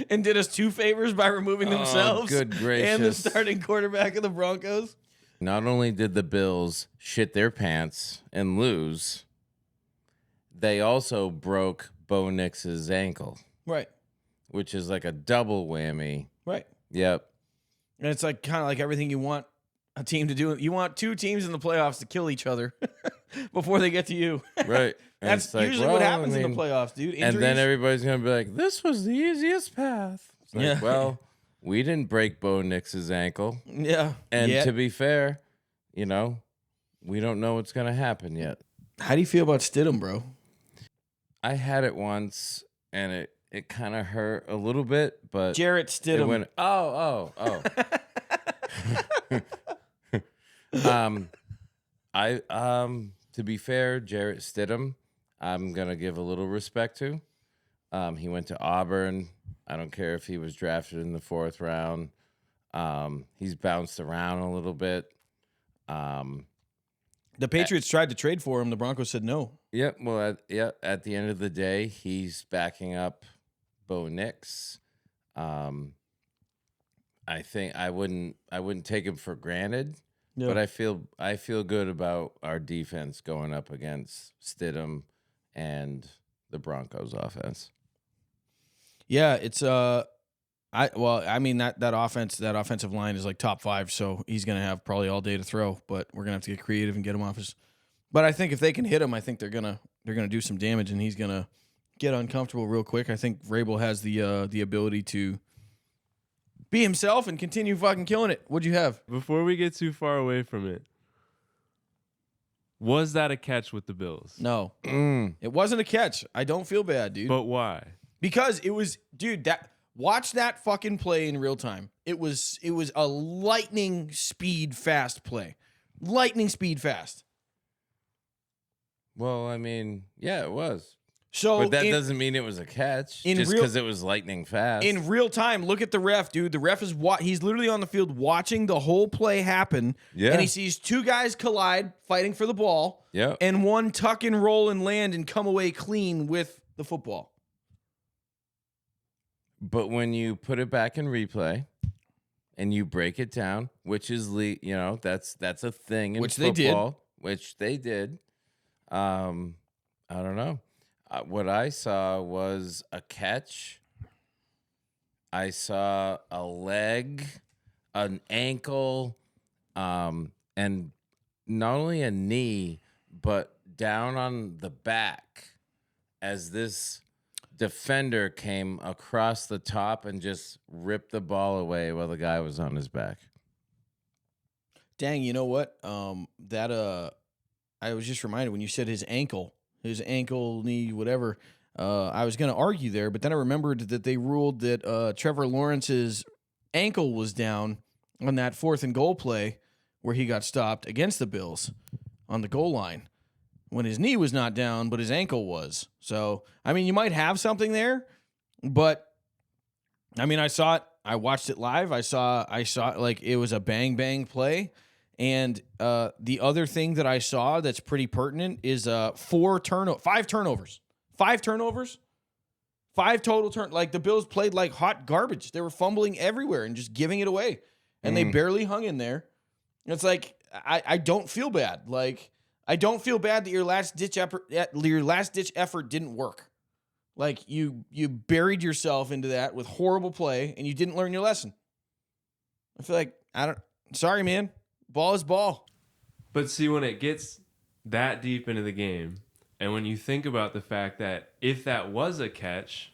and did us 2 favors by removing themselves good gracious. and the starting quarterback of the Broncos? Not only did the Bills shit their pants and lose, they also broke Bo Nix's ankle, Right, which is like a double whammy. right. Yep. And it's like kind of like everything you want a team to do. You want 2 teams in the playoffs to kill each other before they get to you. Right. And That's it's like, usually well, what happens I in the mean, playoffs, dude. Injuries. And then everybody's going to be like, this was the easiest path. It's like, Yeah. well, we didn't break Bo Nix's ankle. Yeah. And Yet. to be fair, we don't know what's going to happen yet. How do you feel about Stidham, bro? I had it once, and it kind of hurt a little bit, but Jarrett it Stidham. went, oh. To be fair, Jarrett Stidham, I'm gonna give a little respect to. He went to Auburn. I don't care if he was drafted in the 4th round. He's bounced around a little bit. The Patriots tried to trade for him. The Broncos said no. Yep. Well, at the end of the day, he's backing up Bo Nix. I think I wouldn't take him for granted, Yeah. but I feel good about our defense going up against Stidham and the Broncos offense. Yeah, it's I I mean that offensive line is like top 5, so he's gonna have probably all day to throw. But we're gonna have to get creative and get him off his. But I think if they can hit him, I think they're gonna do some damage, and he's gonna get uncomfortable real quick. I think Vrabel has the ability to be himself and continue fucking killing it. What'd you have? Before we get too far away from it, was that a catch with the Bills? No, it wasn't a catch. I don't feel bad, dude. But why? Because it was, dude. Watch that fucking play in real time. It was a lightning speed fast play, lightning speed fast. Well, I mean, yeah, it was. So, but that doesn't mean it was a catch. Just because it was lightning fast. In real time, look at the ref, dude. The ref is he's literally on the field watching the whole play happen. Yeah. And he sees 2 guys collide, fighting for the ball. Yeah. And one tuck and roll and land and come away clean with the football. But when you put it back in replay and you break it down, which is that's a thing in football, which they did. I don't know. What I saw was a catch. I saw a leg, an ankle, and not only a knee, but down on the back as this defender came across the top and just ripped the ball away while the guy was on his back. Dang, you know what? I was just reminded when you said his ankle, knee, whatever. I was going to argue there, but then I remembered that they ruled that Trevor Lawrence's ankle was down on that 4th and goal play where he got stopped against the Bills on the goal line when his knee was not down, but his ankle was. So, I mean, you might have something there, but I mean, I saw it. I watched it live. I saw it like it was a bang bang play. And the other thing that I saw that's pretty pertinent is 5 turnovers. 5 turnovers. 5 total like the Bills played like hot garbage. They were fumbling everywhere and just giving it away. And they barely hung in there. It's like I don't feel bad. Like I don't feel bad that your last ditch effort didn't work. Like you buried yourself into that with horrible play and you didn't learn your lesson. I feel like sorry, man. Ball is ball. But see, when it gets that deep into the game, and when you think about the fact that if that was a catch,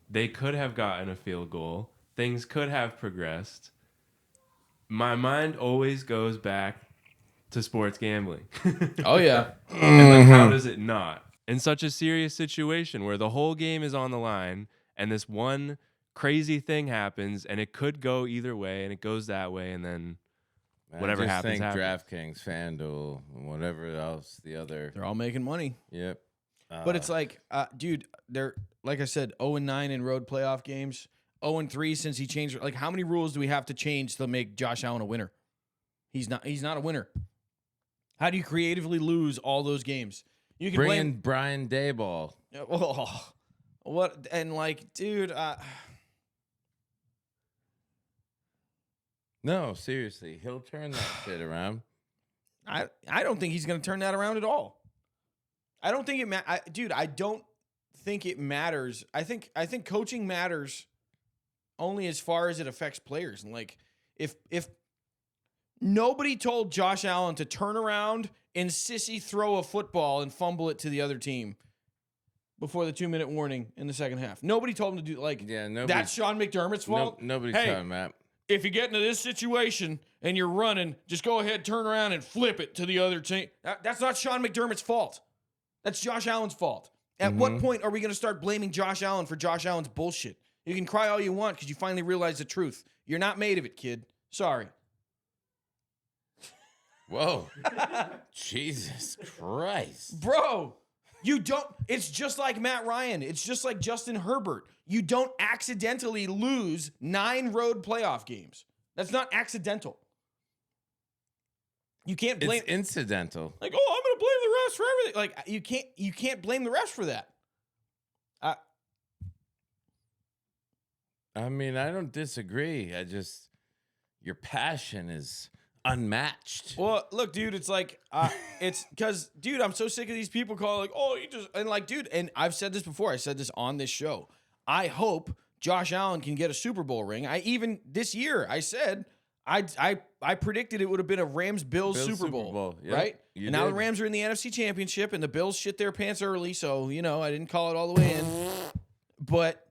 they could have gotten a field goal, things could have progressed, my mind always goes back to sports gambling. Oh, yeah. And like, how does it not? In such a serious situation where the whole game is on the line, and this one crazy thing happens, and it could go either way, and it goes that way, and then whatever happens. DraftKings, FanDuel, and whatever else they're all making money. Yep. But it's like, dude, they're like I said, 0-9 in road playoff games, 0-3 since he changed. Like, how many rules do we have to change to make Josh Allen a winner? He's not a winner. How do you creatively lose all those games? You can bring blame in Brian Daboll. Oh, what and like, dude. No, seriously, he'll turn that shit around. I don't think he's going to turn that around at all. I don't think dude, I don't think it matters. I think coaching matters only as far as it affects players. And like, if nobody told Josh Allen to turn around and sissy throw a football and fumble it to the other team before the 2-minute warning in the second half, nobody told him to do that's Sean McDermott's fault. Nobody's telling that. If you get into this situation and you're running, just go ahead, turn around, and flip it to the other team. That's not Sean McDermott's fault. That's Josh Allen's fault. At what point are we going to start blaming Josh Allen for Josh Allen's bullshit? You can cry all you want because you finally realize the truth. You're not made of it, kid. Sorry. Whoa. Jesus Christ. Bro, you don't. It's just like Matt Ryan. It's just like Justin Herbert. You don't accidentally lose 9 road playoff games. That's not accidental. You can't blame. It's incidental. Like, oh, I'm going to blame the refs for everything. Like, you can't blame the refs for that. I mean, I don't disagree. Your passion is unmatched. Well, look, dude, it's like, it's because, dude, I'm so sick of these people calling, like, oh, you just, and like, dude, and I've said this before. I said this on this show. I hope Josh Allen can get a Super Bowl ring. This year I said I predicted it would have been a Rams-Bills Super Bowl. Yep, right? And now the Rams are in the NFC Championship, and the Bills shit their pants early, so I didn't call it all the way in. But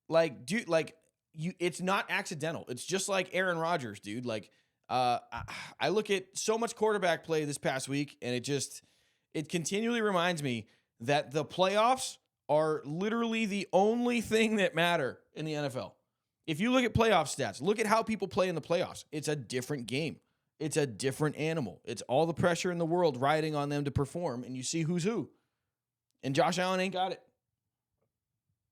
it's not accidental. It's just like Aaron Rodgers, dude. Like I look at so much quarterback play this past week, and it continually reminds me that the playoffs are literally the only thing that matter in the NFL. If you look at playoff stats, look at how people play in the playoffs. It's a different game. It's a different animal. It's all the pressure in the world riding on them to perform, and you see who's who. And Josh Allen ain't got it.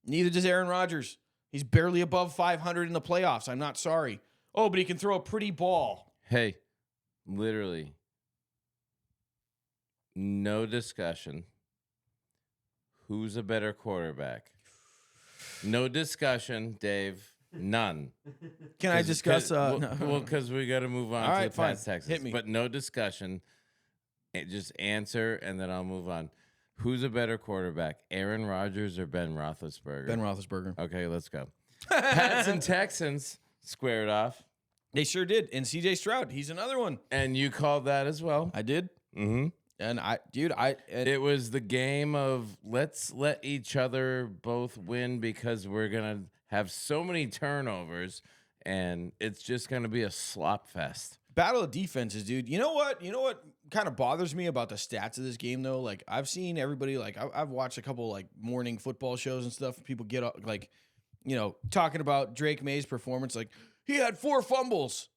Neither does Aaron Rodgers. He's barely above 500 in the playoffs. I'm not sorry. Oh, but he can throw a pretty ball. Hey, literally, no discussion. Who's a better quarterback? No discussion, Dave. None. Can I discuss? Because we got to move on All to right, the fine. Pats Texans. Hit me. But no discussion. Just answer, and then I'll move on. Who's a better quarterback, Aaron Rodgers or Ben Roethlisberger? Ben Roethlisberger. Okay, let's go. Pats and Texans squared off. They sure did. And CJ Stroud, he's another one. And you called that as well. I did. Mm-hmm. And it was the game of let's let each other both win because we're going to have so many turnovers, and it's just going to be a slop fest. Battle of defenses, dude. You know what kind of bothers me about the stats of this game, though? Like, I've seen everybody, like, I've watched a couple, like, morning football shows and stuff. People get, like, talking about Drake May's performance. Like, he had 4 fumbles.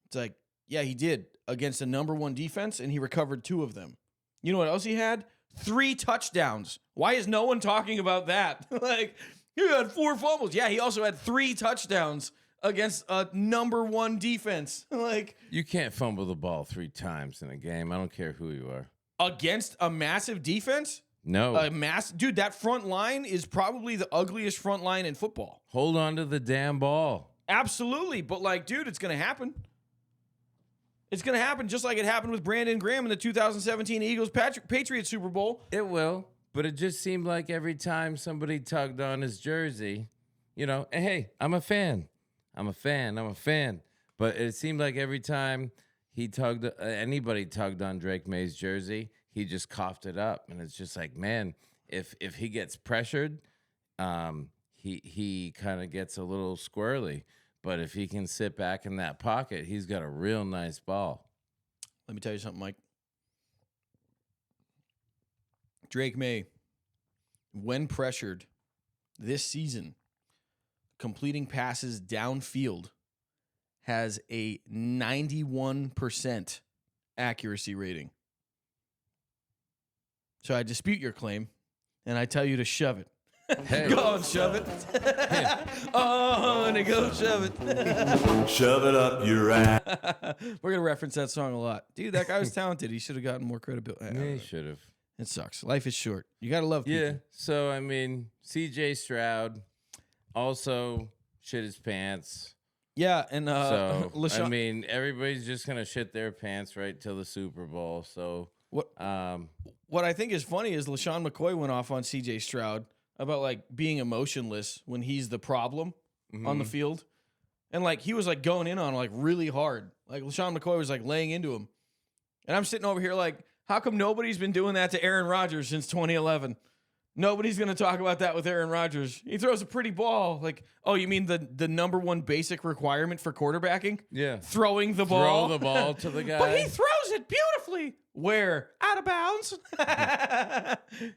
It's like, yeah, he did against the number 1 defense, and he recovered 2 of them. You know what else he had? 3 touchdowns. Why is no one talking about that? Like, he had 4 fumbles. Yeah, he also had 3 touchdowns against a number 1 defense. Like, you can't fumble the ball 3 times in a game. I don't care who you are. Against a massive defense? No. Dude, that front line is probably the ugliest front line in football. Hold on to the damn ball. Absolutely. But, like, dude, it's going to happen. It's going to happen just like it happened with Brandin Graham in the 2017 Eagles Patriots Super Bowl. It will. But it just seemed like every time somebody tugged on his jersey, and hey, I'm a fan. But it seemed like every time anybody tugged on Drake May's jersey, he just coughed it up. And it's just like, man, if he gets pressured, he kind of gets a little squirrely. But if he can sit back in that pocket, he's got a real nice ball. Let me tell you something, Mike. Drake May, when pressured this season, completing passes downfield, has a 91% accuracy rating. So I dispute your claim, and I tell you to shove it. Hey. Go on, shove it. Oh, and go shove it. Shove it up your ass. We're going to reference that song a lot. Dude, that guy was talented. He should have gotten more credibility. Yeah, he should have. It sucks. Life is short. You got to love people. Yeah. So, I mean, CJ Stroud also shit his pants. Yeah, and So, LaShawn, I mean, everybody's just going to shit their pants right till the Super Bowl. So, what I think is funny is LaShawn McCoy went off on CJ Stroud about, like, being emotionless when he's the problem on the field. And, like, he was, like, going in on, like, really hard. Like, LaShawn McCoy was, like, laying into him. And I'm sitting over here like, how come nobody's been doing that to Aaron Rodgers since 2011? Nobody's going to talk about that with Aaron Rodgers. He throws a pretty ball. Like, oh, you mean the number 1 basic requirement for quarterbacking? Yeah. Throwing the ball. Throw the ball to the guy. But he throws it beautifully. Where? Out of bounds.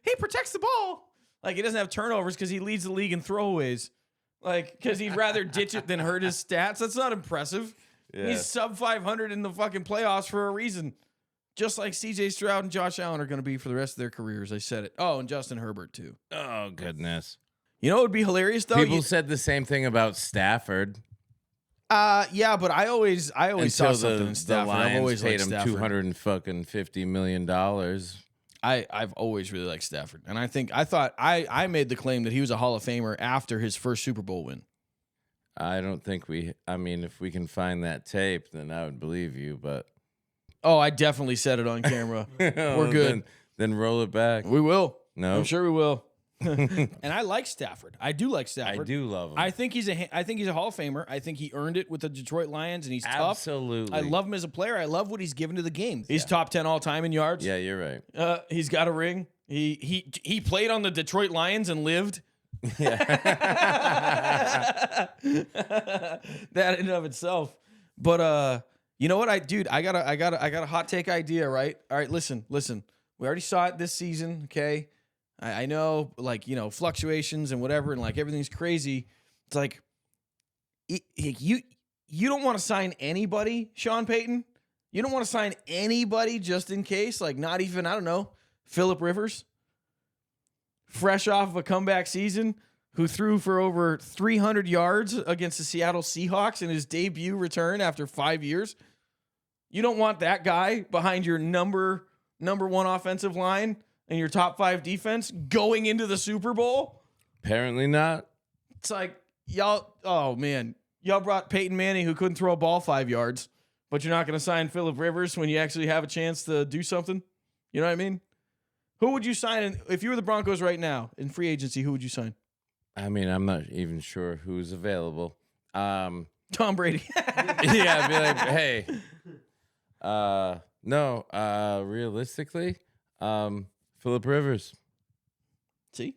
He protects the ball. Like, he doesn't have turnovers because he leads the league in throwaways. Like, because he'd rather ditch it than hurt his stats. That's not impressive. Yeah. He's sub 500 in the fucking playoffs for a reason. Just like CJ Stroud and Josh Allen are going to be for the rest of their careers. I said it. Oh, and Justin Herbert, too. Oh, goodness. You know what would be hilarious, though? People said the same thing about Stafford. Yeah, but I always saw Until something in Stafford. The I've Lions always paid liked him Stafford. $250 million. I've always really liked Stafford. And I made the claim that he was a Hall of Famer after his first Super Bowl win. I don't think if we can find that tape, then I would believe you, but. Oh, I definitely said it on camera. We're good. Then roll it back. We will. No. I'm sure we will. And I like Stafford. I do like I Stafford. do love him. I think he's a Hall of Famer. I think he earned it with the Detroit Lions, and he's tough. Absolutely. I love him as a player. I love what he's given to the game. He's top 10 all time in yards. Yeah, you're right. He's got a ring. He played on the Detroit Lions and lived. Yeah. That in and of itself. But you know what, I got a hot take idea, right? All right, listen. We already saw it this season, okay? I know, like, you know, fluctuations and whatever, and like everything's crazy. It's like you don't want to sign anybody, Sean Payton. You don't want to sign anybody just in case, like not even, I don't know, Phillip Rivers, fresh off of a comeback season, who threw for over 300 yards against the Seattle Seahawks in his debut return after 5 years. You don't want that guy behind your number one offensive line and your top 5 defense going into the Super Bowl? Apparently not. It's like, y'all brought Peyton Manning, who couldn't throw a ball 5 yards, but you're not going to sign Phillip Rivers when you actually have a chance to do something? You know what I mean? Who would you sign if you were the Broncos right now in free agency? Who would you sign? I mean, I'm not even sure who's available. Tom Brady. Yeah, I'd be like, hey. No, realistically, Phillip Rivers. See?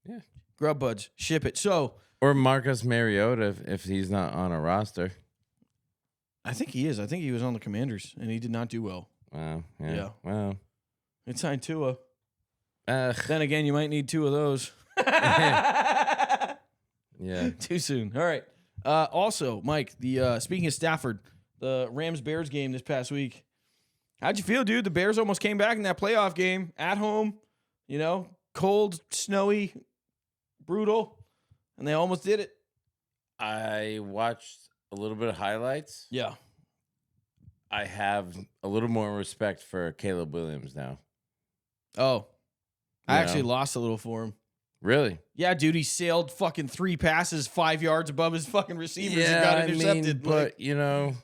Yeah. Grub Budz. Ship it. So, Or Marcus Mariota if he's not on a roster. I think he is. I think he was on the Commanders, and he did not do well. Wow. Yeah. Yeah. Wow. It signed Tua. Ugh. Then again, you might need 2 of those. Yeah. Too soon. All right. Also, Mike, speaking of Stafford, the Rams-Bears game this past week. How'd you feel, dude? The Bears almost came back in that playoff game at home. You know, cold, snowy, brutal, and they almost did it. I watched a little bit of highlights. Yeah. I have a little more respect for Caleb Williams now. Oh. I You actually know? lost a little for him. Really? Yeah, dude, he sailed fucking 3 passes 5 yards above his fucking receivers and got intercepted. But you know,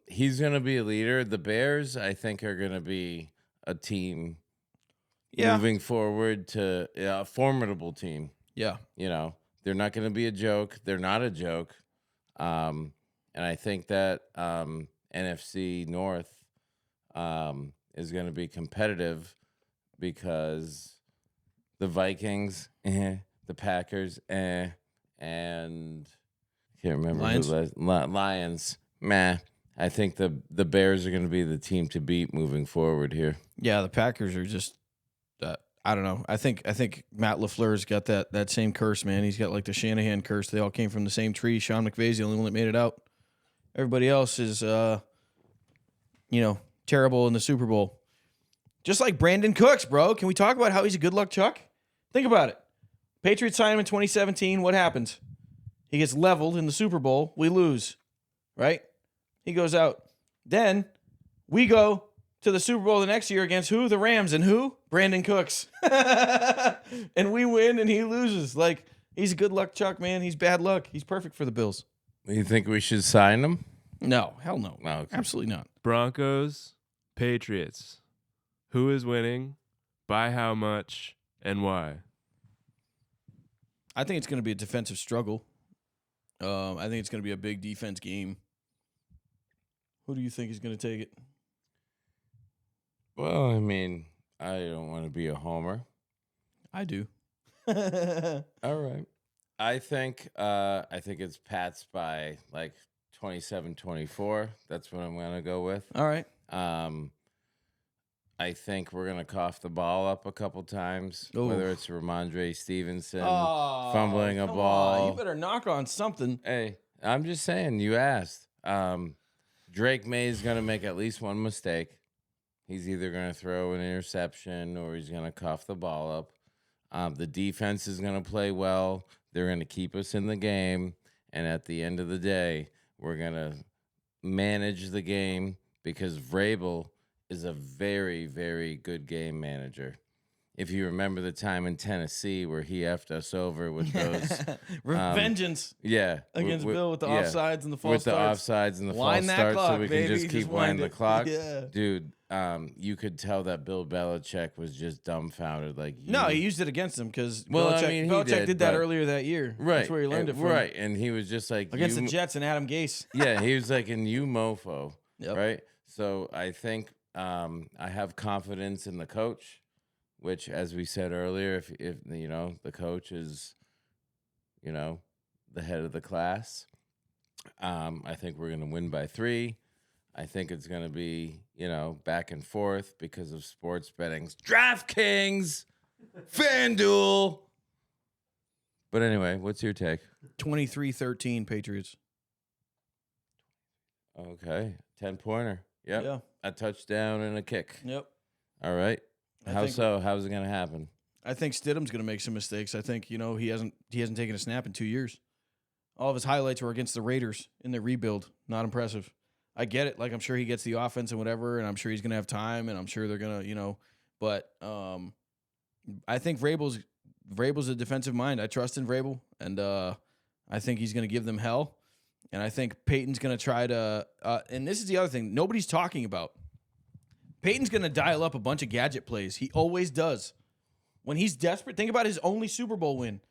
he's gonna be a leader. The Bears, I think, are gonna be a team moving forward to a formidable team. Yeah. You know, they're not gonna be a joke. They're not a joke. And I think that NFC North is gonna be competitive because the Vikings, the Packers, and I can't remember Lions? who Lions. Meh. I think the Bears are going to be the team to beat moving forward here. Yeah, the Packers are just I don't know. I think Matt LaFleur's got that same curse, man. He's got like the Shanahan curse. They all came from the same tree. Sean McVay's the only one that made it out. Everybody else is terrible in the Super Bowl. Just like Brandin Cooks, bro. Can we talk about how he's a good luck Chuck? Think about it. Patriots signed him in 2017. What happens? He gets leveled in the Super Bowl. We lose, right? He goes out. Then we go to the Super Bowl the next year against who? The Rams. And who? Brandin Cooks. And we win and he loses. Like, he's a good luck Chuck, man. He's bad luck. He's perfect for the Bills. You think we should sign him? No. Hell no. Oh, okay. Absolutely not. Broncos, Patriots. Who is winning? By how much? And why? I think it's going to be a defensive struggle. I think it's going to be a big defense game. Who do you think is going to take it? Well, I mean, I don't want to be a homer. I do. All right. I think it's Pats by like 27-24. That's what I'm going to go with. All right. I think we're going to cough the ball up a couple times, Ooh. whether it's Ramondre Stevenson Oh, fumbling a come ball. on. You better knock on something. Hey, I'm just saying, you asked. Drake May is going to make at least one mistake. He's either going to throw an interception or he's going to cough the ball up. The defense is going to play well. They're going to keep us in the game. And at the end of the day, we're going to manage the game because Vrabel is a very, very good game manager. if you remember the time in Tennessee where he effed us over with those Revengeance against Bill with the offsides and the false starts. With the offsides and the Wind false that starts clock, so we baby. can just keep Just winding wind the it. clock. Yeah. Dude, you could tell that Bill Belichick was just dumbfounded. Like, No, he used it against him because Well, Belichick, I mean, he Belichick did that but- earlier that year. Right. That's where he learned it from. Right. And he was just like, Against "You the Jets and Adam Gase. Yeah, he was like, "And you mofo." Yep. Right. So I think I have confidence in the coach, which, as we said earlier, if you know the coach is, you know, the head of the class, I think we're gonna win by 3. I think it's gonna be, you know, back and forth because of sports betting's DraftKings, FanDuel. But anyway, what's your take? 23-13 Patriots. Okay, 10-pointer. Yep. Yeah. A touchdown and a kick. Yep. All right. I How think- so? How's it gonna happen? I think Stidham's going to make some mistakes. I think, you know, he hasn't taken a snap in 2 years. All of his highlights were against the Raiders in their rebuild. Not impressive. I get it. Like, I'm sure he gets the offense and whatever, and I'm sure he's going to have time, and I'm sure they're going to, you know, but I think Vrabel's a defensive mind. I trust in Vrabel, and I think he's going to give them hell. And I think Peyton's going to try to and this is the other thing nobody's talking about. Peyton's going to dial up a bunch of gadget plays. He always does. When he's desperate, think about his only Super Bowl win.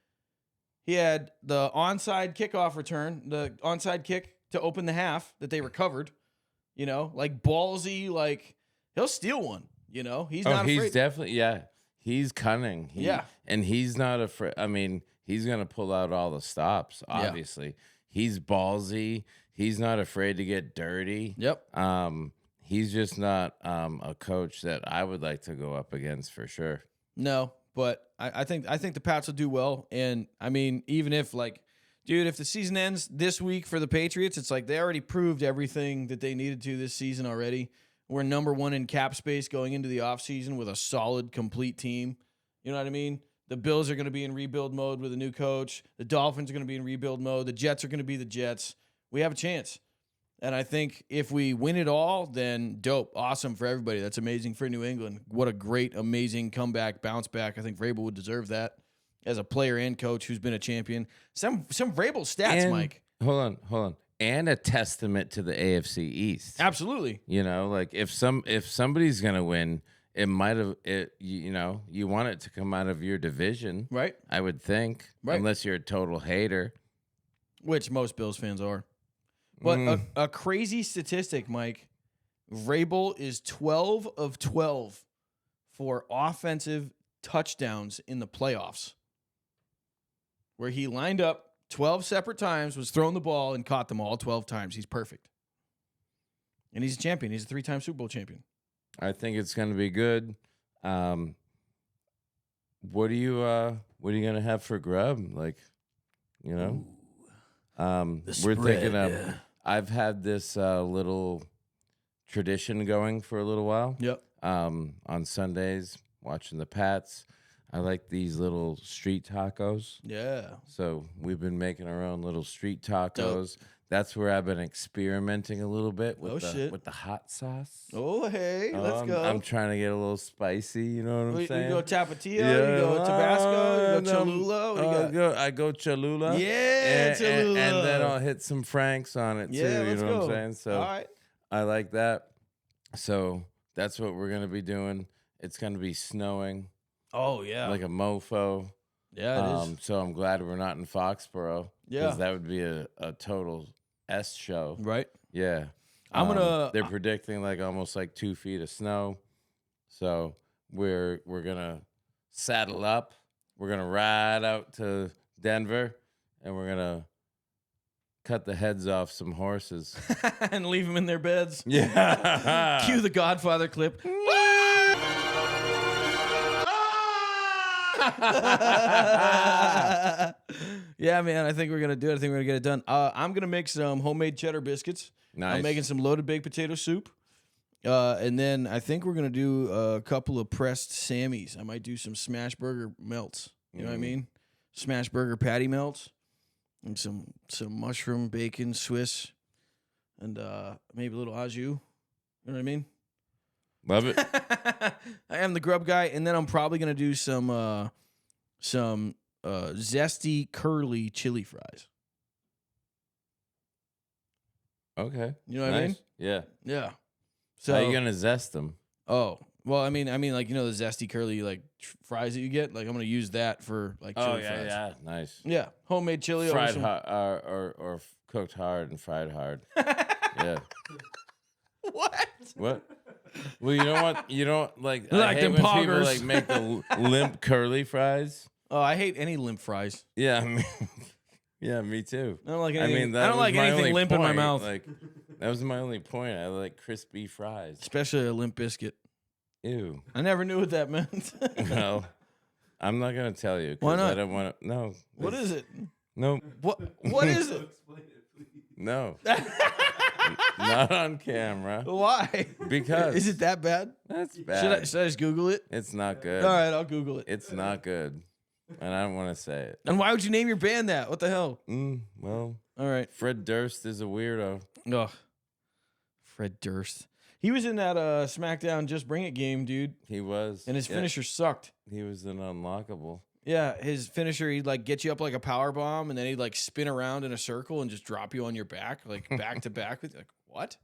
He had the onside kickoff return, the onside kick to open the half that they recovered. You know, like ballsy, like he'll steal one. You know, he's not afraid. He's definitely, he's cunning. And he's not afraid. I mean, he's going to pull out all the stops, obviously. Yeah. He's ballsy. He's not afraid to get dirty. Yep. He's just not a coach that I would like to go up against for sure. No, but I think the Pats will do well. And I mean, even if like, dude, if the season ends this week for the Patriots, it's like they already proved everything that they needed to this season already. We're number 1 in cap space going into the offseason with a solid, complete team. You know what I mean? The Bills are going to be in rebuild mode with a new coach. The Dolphins are going to be in rebuild mode. The Jets are going to be the Jets. We have a chance. And I think if we win it all, then dope. Awesome for everybody. That's amazing for New England. What a great, amazing comeback, bounce back. I think Vrabel would deserve that as a player and coach who's been a champion. Some Vrabel stats, And, Mike. Hold on. And a testament to the AFC East. Absolutely. You know, like if somebody's going to win, it might have you know, you want it to come out of your division. Right. I would think. Right. Unless you're a total hater. Which most Bills fans are. But a crazy statistic, Mike. Vrabel is 12 of 12 for offensive touchdowns in the playoffs. Where he lined up 12 separate times, was throwing the ball, and caught them all 12 times. He's perfect. And he's a champion. He's a 3-time Super Bowl champion. I think it's going to be good. What are you going to have for grub? Like, you know? We're thinking of I've had this little tradition going for a little while. Yep. On Sundays, watching the Pats. I like these little street tacos. Yeah. So we've been making our own little street tacos. Dope. That's where I've been experimenting a little bit with shit. with the hot sauce. Oh, hey, let's go. I'm trying to get a little spicy, you know what I'm saying? You go Tapatio, you go Tabasco, you go Cholula. What do you got? I go Cholula. Yeah, Cholula. And then I'll hit some Franks on it too, you know what I'm saying? So all right. I like that. So that's what we're going to be doing. It's going to be snowing. Oh, yeah. Like a mofo. Yeah, it is. So I'm glad we're not in Foxborough. Yeah. Because that would be a total S show. Right. Yeah. They're predicting like almost like 2 feet of snow. So we're gonna saddle up. We're gonna ride out to Denver and we're gonna cut the heads off some horses. And leave them in their beds. Yeah. Cue the Godfather clip. Yeah, man, I think we're gonna do it. I think we're gonna get it done. I'm gonna make some homemade cheddar biscuits. Nice. I'm making some loaded baked potato soup. And then I think we're gonna do a couple of pressed Sammys. I might do some smash burger melts. You know what I mean? Smash burger patty melts. And some mushroom, bacon, Swiss, and maybe a little au jus. You know what I mean? Love it. I am the grub guy, and then I'm probably gonna do some zesty curly chili fries. Okay. You know what I mean? Yeah. Yeah. So How you gonna zest them? Oh, well, I mean, like, you know, the zesty curly like fries that you get. Like, I'm gonna use that for like chili fries. Yeah, nice. Yeah, homemade chili. over Fried some- hard or cooked hard and fried hard. Yeah. What? Well, you don't like. I Like hate them when people poggers. like make the limp curly fries. Oh, I hate any limp fries. Yeah, I mean, yeah, me too. I don't like I anything. mean, that I don't was like my anything only limp in my point. mouth, Like, that was my only point. I like crispy fries. especially a limp biscuit. Ew. I never knew what that meant. Well, I'm not gonna tell you. 'Cause Why not? I don't want to. No. What is it? No. What is it? No. Not on camera. Why? Because Is it that bad? that's bad. Should I just Google it? It's not good. All right, I'll Google it. It's not good, and I don't want to say it. And why would you name your band that? What the hell? Well, All right. Fred Durst is a weirdo. Ugh. Fred Durst. He was in that SmackDown Just Bring It game, dude. He was, And his yeah, finisher sucked. He was an unlockable. Yeah, his finisher, he'd like get you up like a power bomb, and then he'd like spin around in a circle and just drop you on your back, like back to back with like what?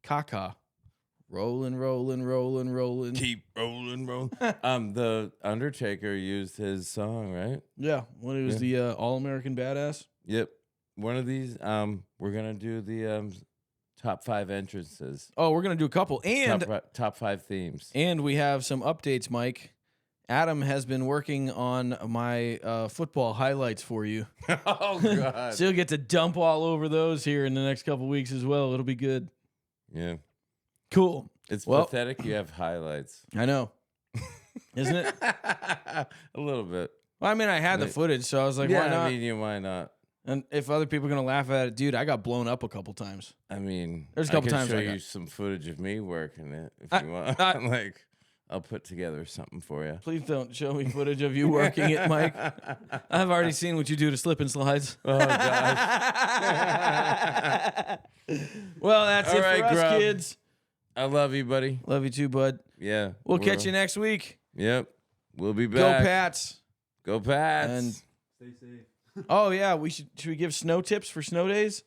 Kaka. Rolling, rolling, rolling, rolling. Keep rolling, rolling. The Undertaker used his song, right? Yeah, when it was the All American Badass. Yep. One of these, we're gonna do the top 5 entrances. Oh, we're gonna do a couple, and top 5 themes. and we have some updates, Mike. Adam has been working on my football highlights for you. Oh God. So you'll get to dump all over those here in the next couple weeks as well. It'll be good. Yeah. Cool. It's Well- pathetic you have highlights. I know. Isn't it? A little bit. Well, I mean, I had the Like- footage, so I was like, yeah, why not? I mean, why not? And if other people are going to laugh at it, dude, I got blown up a couple times. I mean, There's a couple I can times show I you got- some footage of me working it if I- you want. I- Like, I'll put together something for you. Please don't show me footage of you working it, Mike. I've already seen what you do to slip and slides. Oh gosh. Well, that's All it right, for us, Grub. kids. I love you, buddy. Love you too, bud. Yeah. We'll catch you next week. Yep. We'll be Go back. Pats. Go Pats. And- Stay safe. Oh, yeah. Should we give snow tips for snow days?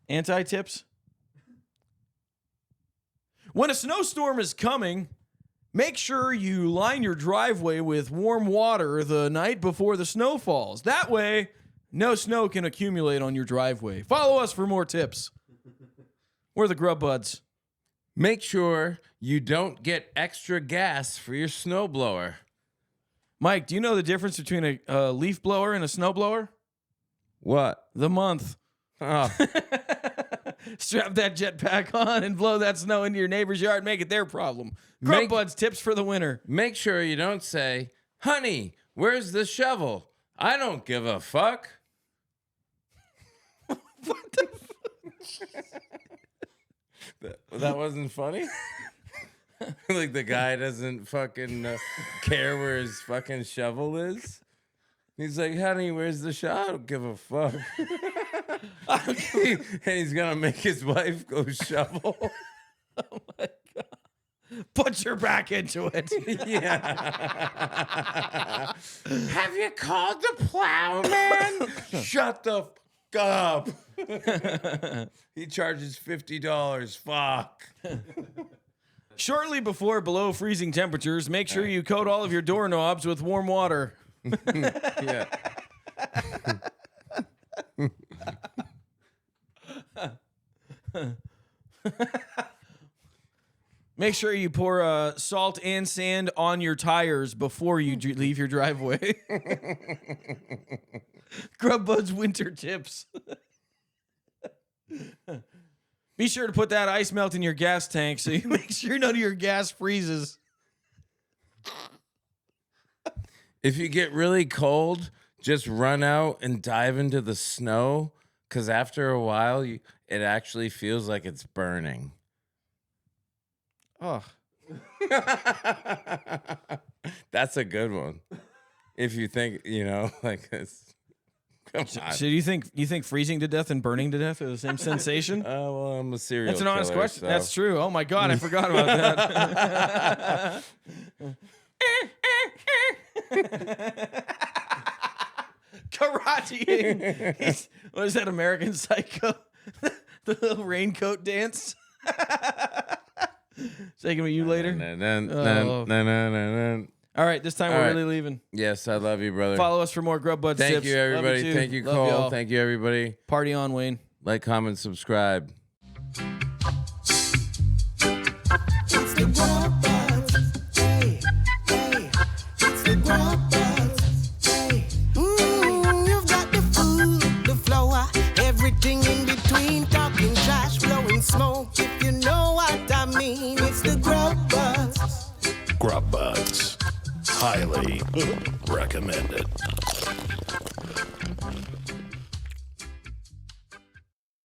Anti-tips? When a snowstorm is coming, make sure you line your driveway with warm water the night before the snow falls. That way, no snow can accumulate on your driveway. Follow us for more tips. We're the Grub Budz. Make sure you don't get extra gas for your snowblower. Mike, do you know the difference between a leaf blower and a snow blower? What? The month. Oh, Strap that jetpack on and blow that snow into your neighbor's yard. Make it their problem. Grub Make- Budz tips for the winter. make sure you don't say, "Honey, where's the shovel?" I don't give a fuck. That wasn't funny? Like the guy doesn't fucking care where his fucking shovel is? He's like, honey, where's the shovel? I don't give a fuck. And he's gonna make his wife go shovel. Oh my God. Put your back into it. Yeah. Have you called the plowman? Shut the fuck up. He charges $50. Fuck. Shortly before below freezing temperatures, make sure you coat all of your doorknobs with warm water. Yeah. Make sure you pour salt and sand on your tires before you leave your driveway. Grub Budz winter tips. Be sure to put that ice melt in your gas tank so you make sure none of your gas freezes. If you get really cold, just run out and dive into the snow, because after a while, it actually feels like it's burning. Oh, That's a good one. If you think, like it's Come on. So you think freezing to death and burning to death are the same sensation? Well, I'm a serial That's an honest killer, question. so- That's true. Oh my God, I forgot about that. Karate. What is that, American Psycho? The little raincoat dance. Taking with you later. All right, this time All we're right. really leaving. Yes, I love you, brother. Follow us for more Grub Budz Thank tips. you, Love everybody. too. Thank you, Love Cole. y'all. Thank you, everybody. Party on, Wayne. Like, comment, subscribe. It's the Grub Budz. Hey, hey. It's the Grub Budz. Hey. You've got the food, the flour, everything in between. Talking trash, blowing smoke. If you know what I mean, it's the Grub Budz. Grub Budz. Highly recommended.